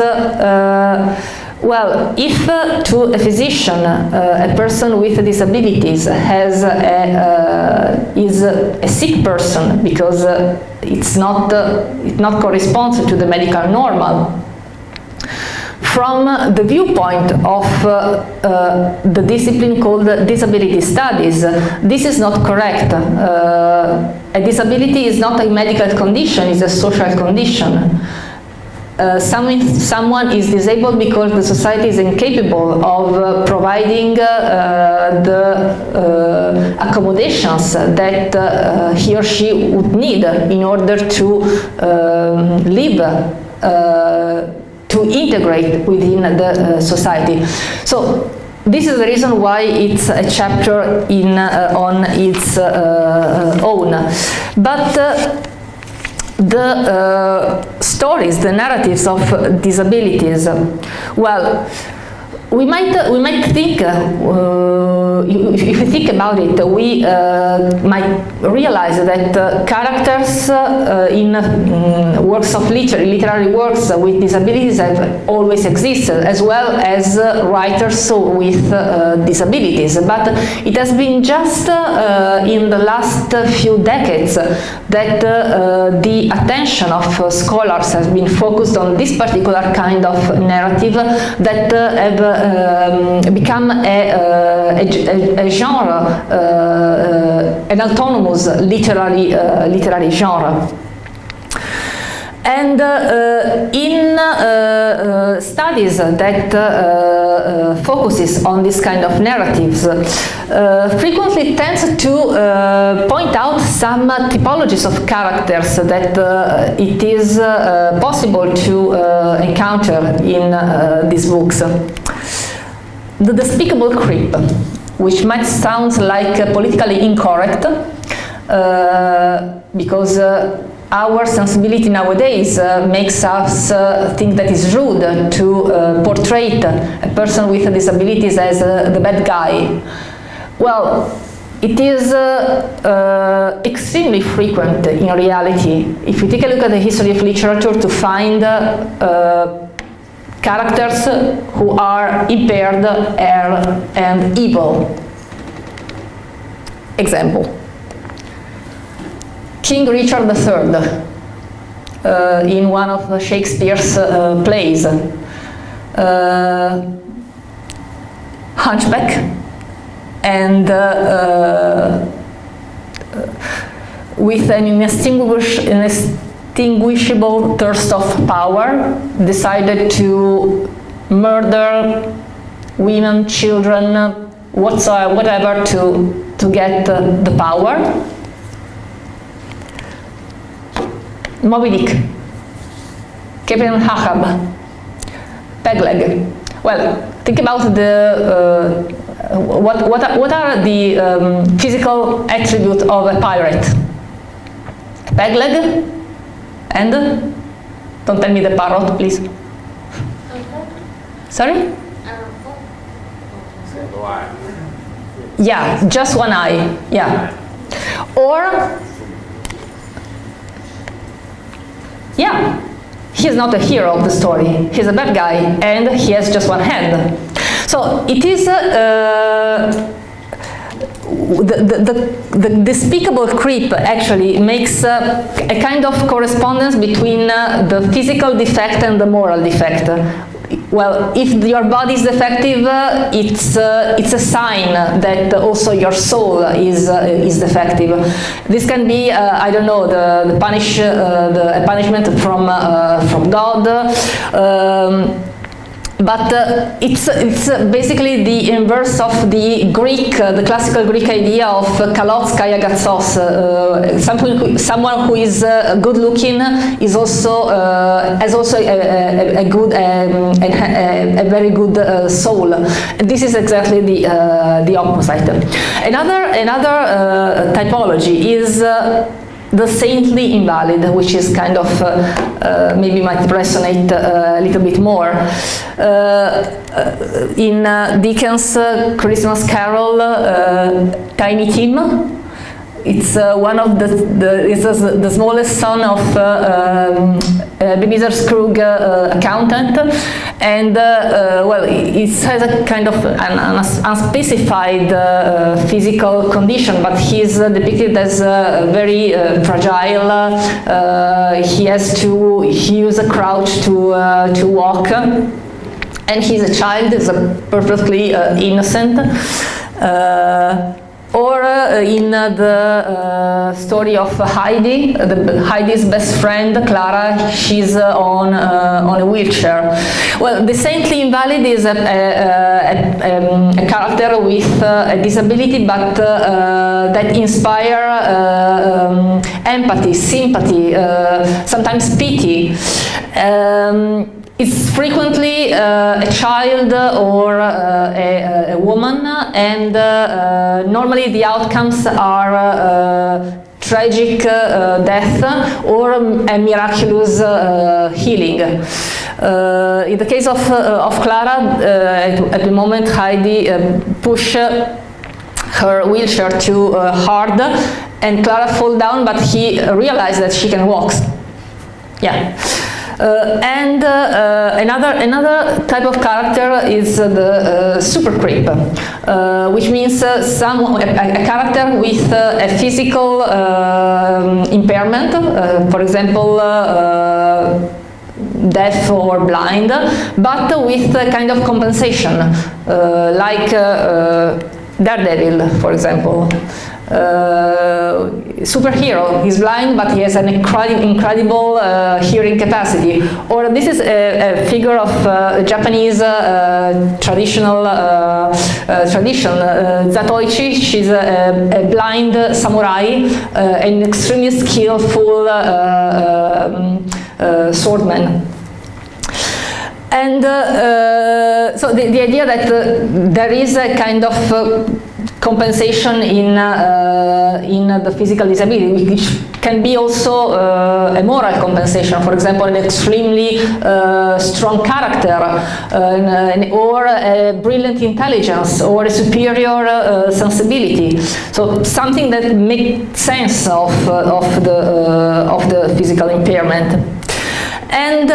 well, if to a physician a person with disabilities is a sick person because it not corresponds to the medical normal, from the viewpoint of the discipline called disability studies, this is not correct. A disability is not a medical condition, it's a social condition. someone is disabled because the society is incapable of providing the accommodations that he or she would need in order to live, to integrate within the society. So this is the reason why it's a chapter on its own. But the stories, the narratives of disabilities, well, we might think, if you think about it, we might realize that characters in works of literary works with disabilities have always existed, as well as writers with disabilities. But it has been just in the last few decades that the attention of scholars has been focused on this particular kind of narrative that have become a genre, an autonomous literary genre. And in studies that focuses on this kind of narratives, frequently tends to point out some typologies of characters that it is possible to encounter in these books. The despicable creep, which might sound like politically incorrect, because our sensibility nowadays makes us think that it's rude to portray a person with disabilities as the bad guy. Well, it is extremely frequent in reality. If you take a look at the history of literature to find characters who are impaired and evil. Example. King Richard III in one of Shakespeare's plays. Hunchback and with an inextinguishable thirst of power, decided to murder women, children, whatever to get the power. Moby Dick, Captain Ahab, Pegleg. Well, think about the what are the physical attributes of a pirate? Pegleg, and don't tell me the parrot, please. Sorry? Yeah, just one eye. Yeah, or. Yeah, he's not a hero of the story. He's a bad guy, and he has just one hand. So it is the despicable creep actually makes a kind of correspondence between the physical defect and the moral defect. Well, if your body is defective, it's a sign that also your soul is defective. This can be, I don't know, a punishment from God. But it's basically the inverse of the classical Greek idea of kalos kaya gatsos. Someone who is good looking is also has also a very good soul. And this is exactly the opposite. Another typology is the saintly invalid, which is kind of maybe might resonate a little bit more. In Dickens' Christmas Carol, Tiny Tim, it's one of the smallest son of Ebenezer Scrooge accountant, and well, it has a kind of an unspecified physical condition, but he's depicted as very fragile. He uses a crouch to walk, and he's a child. He's perfectly innocent. Or in the story of Heidi, Heidi's best friend Clara, she's on a wheelchair. Well, the saintly invalid is a character with a disability, but that inspire empathy, sympathy, sometimes pity. It's frequently a child or a woman, and normally the outcomes are tragic death or a miraculous healing. In the case of Clara, at the moment Heidi pushed her wheelchair too hard, and Clara fell down, but he realized that she can walk. Yeah. And another type of character is the super creep, which means a character with a physical impairment, for example, deaf or blind, but with a kind of compensation, like Daredevil, for example. Superhero, he's blind but he has an incredible hearing capacity. Or this is a figure of Japanese traditional tradition. Zatoichi, she's a blind samurai, an extremely skillful swordman. And so the idea that there is a kind of compensation in the physical disability, which can be also a moral compensation. For example, an extremely strong character, or a brilliant intelligence, or a superior sensibility. So something that makes sense of the physical impairment. And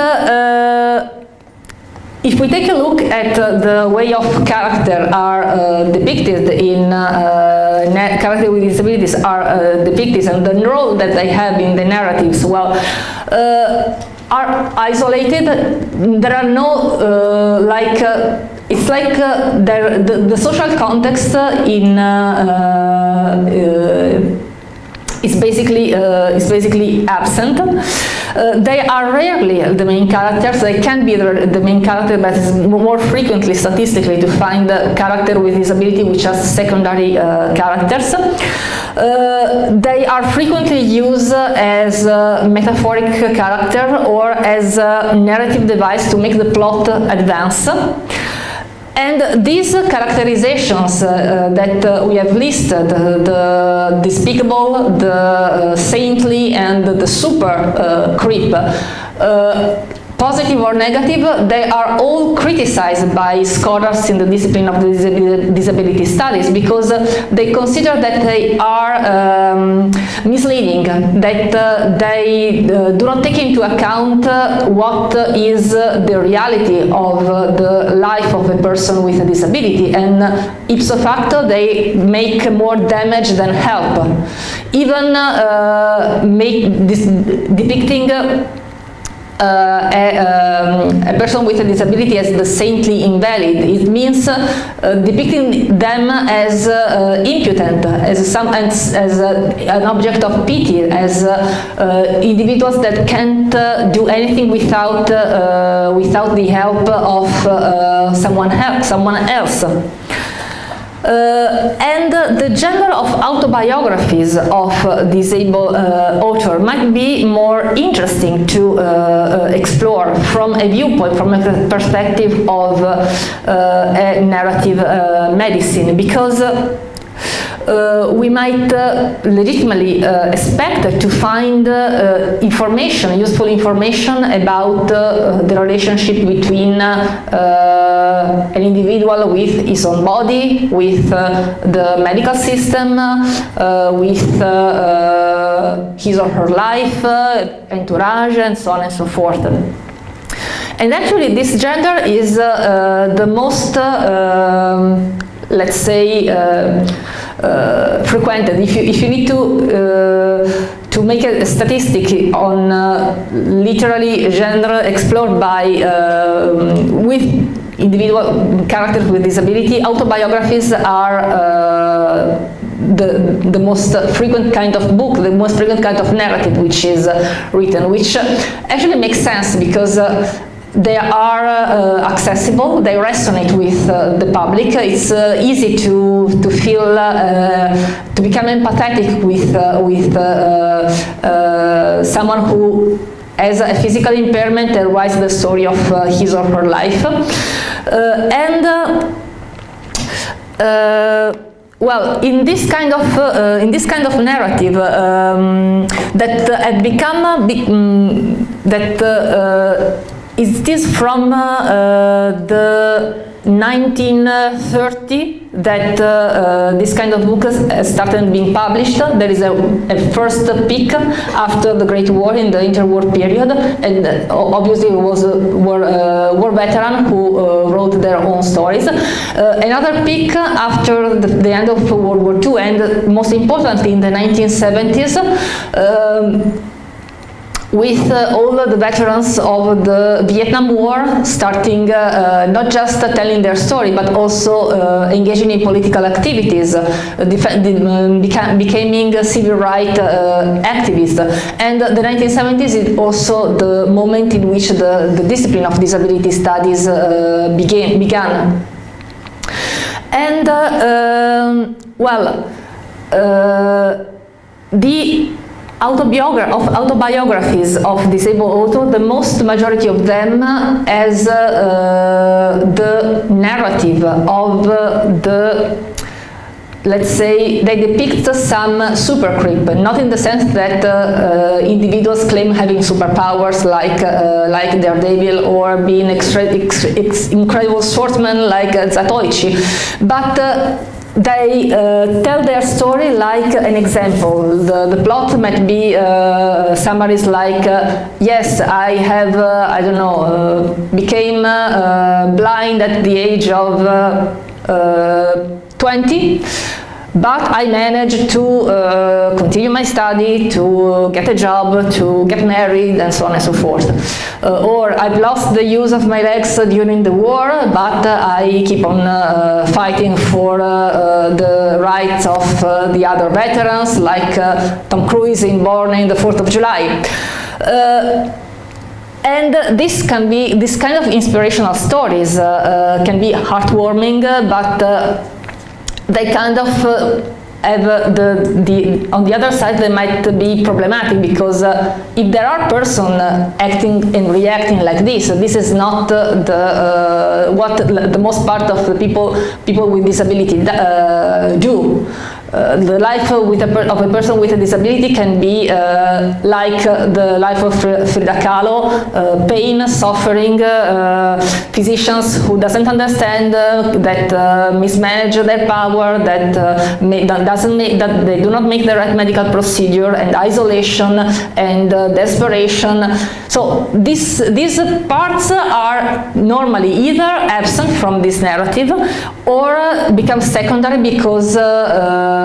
if we take a look at the way of character are depicted in character with disabilities are depicted, and the role that they have in the narratives, well, are isolated. There are no it's like the social context in is basically absent. They are rarely the main characters. They can be the main character, but it's more frequently statistically to find a character with disability which are secondary characters. They are frequently used as a metaphoric character or as a narrative device to make the plot advance. And these characterizations that we have listed, the despicable, the saintly, and the super creep, positive or negative, they are all criticized by scholars in the discipline of disability studies, because they consider that they are misleading, that they do not take into account what is the reality of the life of a person with a disability, and ipso facto they make more damage than help. Even depicting a person with a disability as the saintly invalid, it means depicting them as impotent, as an object of pity, as individuals that can't do anything without the help of someone else. And the genre of autobiographies of disabled author might be more interesting to explore from a viewpoint, from a perspective of a narrative medicine, because we might legitimately expect to find information, useful information about the relationship between an individual with his own body, with the medical system, with his or her life, entourage, and so on and so forth. And actually this gender is the most, let's say, frequented. If you need to make a statistic on literally gender explored by with individual characters with disability, autobiographies are the most frequent kind of book, the most frequent kind of narrative which is written, which actually makes sense because they are accessible, they resonate with the public. It's easy to feel, to become empathetic with someone who has a physical impairment and writes the story of his or her life. Well, in this kind of narrative that had become it is from the 1930 that this kind of book started being published. There is a first peak after the Great War in the interwar period, and obviously it was war veterans who wrote their own stories. Another peak after the end of World War II, and most importantly in the 1970s, with all the veterans of the Vietnam War starting not just telling their story, but also engaging in political activities, becoming civil rights activists. And the 1970s is also the moment in which the discipline of disability studies began. And the autobiographies of disabled authors, the most majority of them as the narrative of the, let's say, they depict some super creep, not in the sense that individuals claim having superpowers like Daredevil or being incredible swordsmen like Zatoichi, but they tell their story like an example. The plot might be summaries like, yes, I have, I don't know, became blind at the age of 20, but I managed to continue my study, to get a job, to get married, and so on and so forth. Or I've lost the use of my legs during the war, but I keep on fighting for the rights of the other veterans, like Tom Cruise in Born in the 4th of July. And this kind of inspirational stories can be heartwarming, but they kind of have on the other side they might be problematic, because if there are persons acting and reacting like this is not what the most part of the people with disability do. The life of a person with a disability can be like the life of Frida Kahlo, pain, suffering, physicians who doesn't understand, that mismanage their power, that they do not make the right medical procedure, and isolation and desperation. So these parts are normally either absent from this narrative or become secondary because the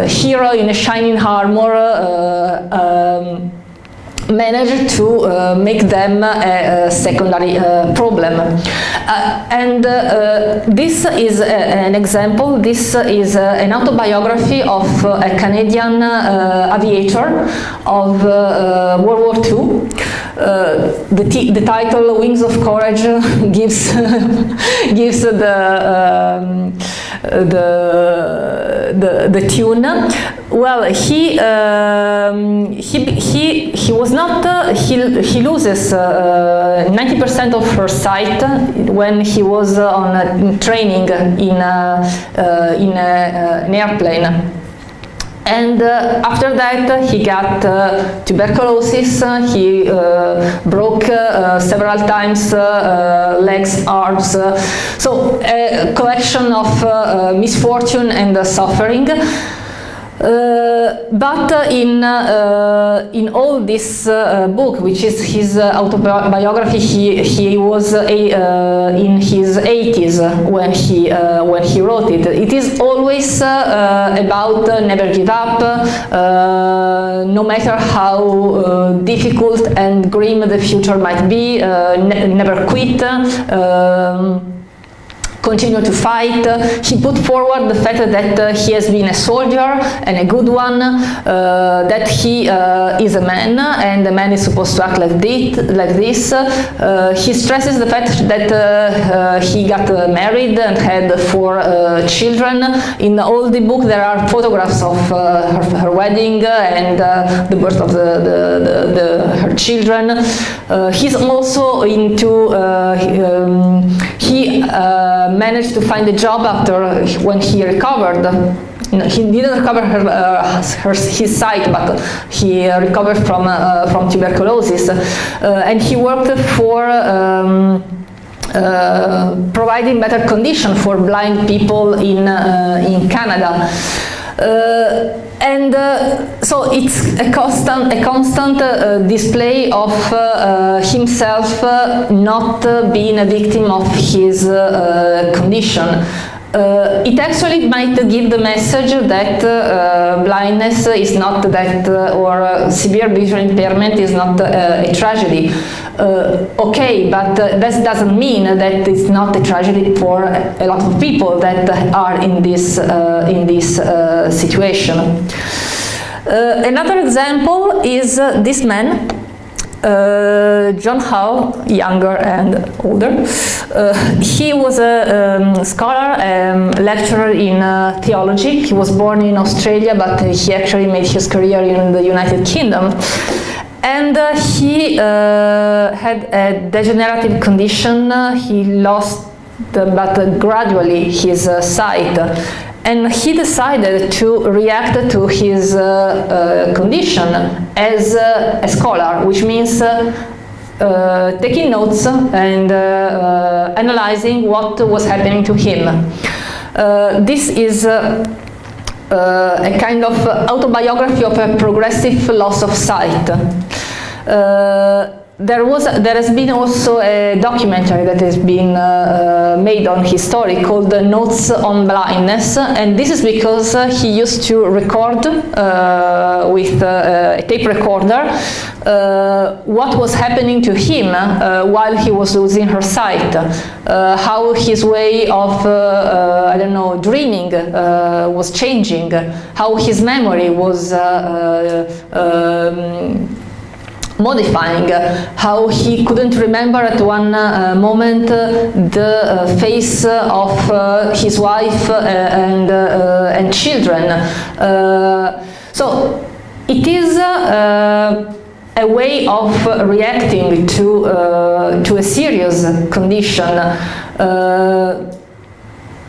hero in a shining armor managed to make them a secondary problem. This is an example. This is an autobiography of a Canadian aviator of World War II. The title "Wings of Courage" gives the tune. Well, he was not. He loses 90% of her sight when he was on training in an airplane. And after that, he got tuberculosis. He broke several times legs, arms. So a collection of misfortune and suffering. But in all this book, which is his autobiography, he was in his 80s when he wrote it. It is always about never give up, no matter how difficult and grim the future might be, never quit. continue to fight. He put forward the fact that he has been a soldier and a good one, that he is a man, and a man is supposed to act like this. He stresses the fact that he got married and had 4 children. In all the book there are photographs of her wedding and the birth of her children. He's also into, he managed to find a job after when he recovered. He didn't recover his sight, but he recovered from tuberculosis, and he worked for providing better conditions for blind people in Canada. So it's a constant display of himself not being a victim of his condition. It actually might give the message that blindness is not that, or severe visual impairment is not a tragedy. Okay, but that doesn't mean that it's not a tragedy for a lot of people that are in this situation. Another example is this man, John Howe, younger and older. He was a scholar, lecturer in theology. He was born in Australia, but he actually made his career in the United Kingdom. And he had a degenerative condition. He lost, but gradually, his sight. And he decided to react to his condition as a scholar, which means taking notes and analyzing what was happening to him. This is a kind of autobiography of a progressive loss of sight. There has been also a documentary that has been made on his story called Notes on Blindness, and this is because he used to record with a tape recorder what was happening to him while he was losing her sight, how his way of, I don't know, dreaming was changing, how his memory was modifying, how he couldn't remember at one moment the face of his wife and children. So it is a way of reacting to a serious condition,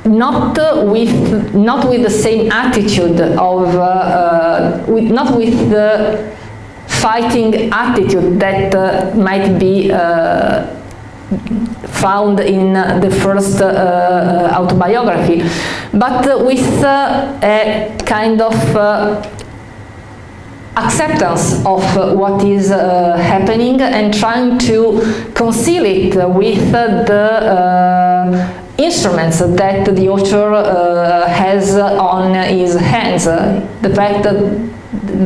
not with the same attitude of, not with the fighting attitude that might be found in the first autobiography, but with a kind of acceptance of what is happening and trying to conceal it with the instruments that the author has on his hands. The fact that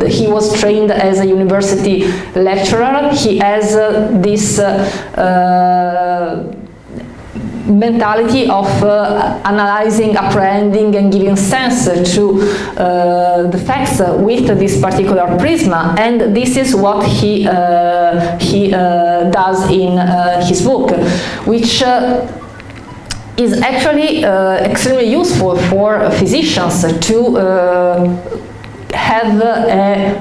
he was trained as a university lecturer, he has this mentality of analyzing, apprehending and giving sense to the facts with this particular prisma, and this is what he does in his book, which is actually extremely useful for physicians to have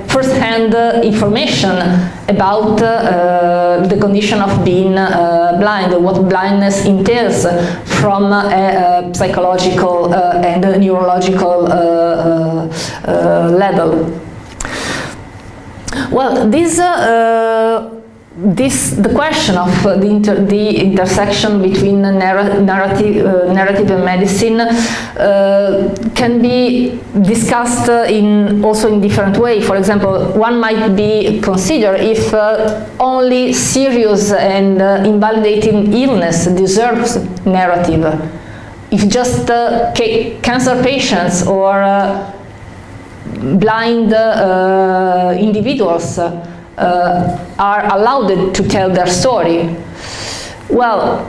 first-hand information about the condition of being blind, what blindness entails from a psychological and neurological level. Well, the question of the intersection between narrative and medicine can be discussed also in different ways. For example, one might be considered if only serious and invalidating illness deserves narrative. If just cancer patients or blind individuals are allowed to tell their story. Well,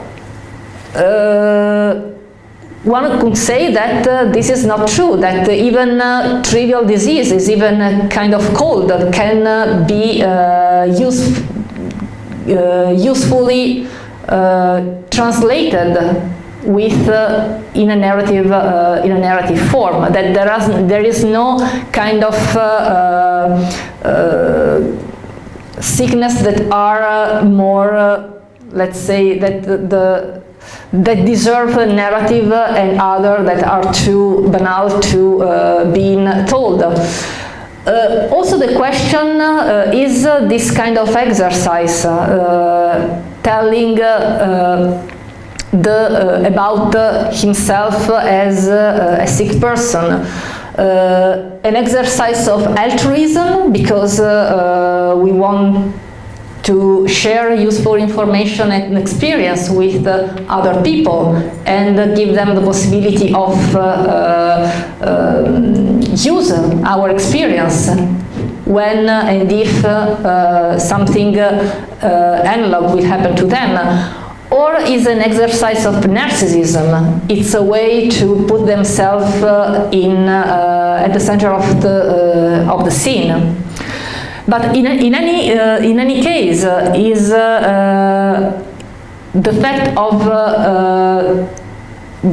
one could say that this is not true, that even trivial diseases, even a kind of cold, can be usefully translated with in a narrative form. That there is no kind of sickness that are more, let's say, that deserve a narrative and other that are too banal to being told. Also, the question is this kind of exercise telling about himself as a sick person. An exercise of altruism, because we want to share useful information and experience with other people and give them the possibility of use our experience when and if something analog will happen to them. Or is an exercise of narcissism. It's a way to put themselves at the center of the scene. But in any case, is the fact of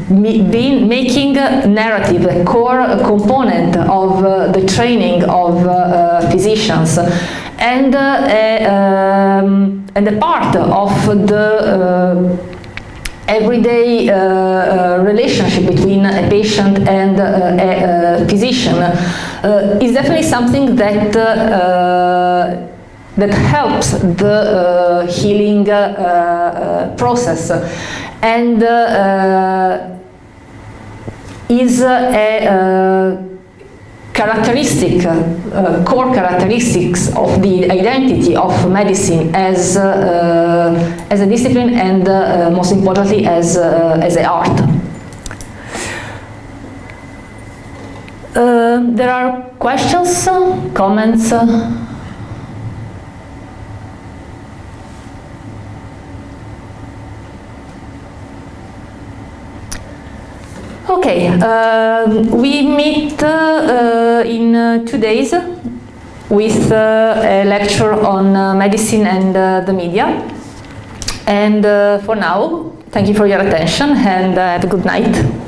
making narrative a core component of the training of physicians, and a part of the everyday relationship between a patient and a physician is definitely something that that helps the healing process, and is a characteristic, core characteristics of the identity of medicine as a discipline, and most importantly as an art. There are questions, comments? Okay, we meet in 2 days with a lecture on medicine and the media. And for now, thank you for your attention, and have a good night.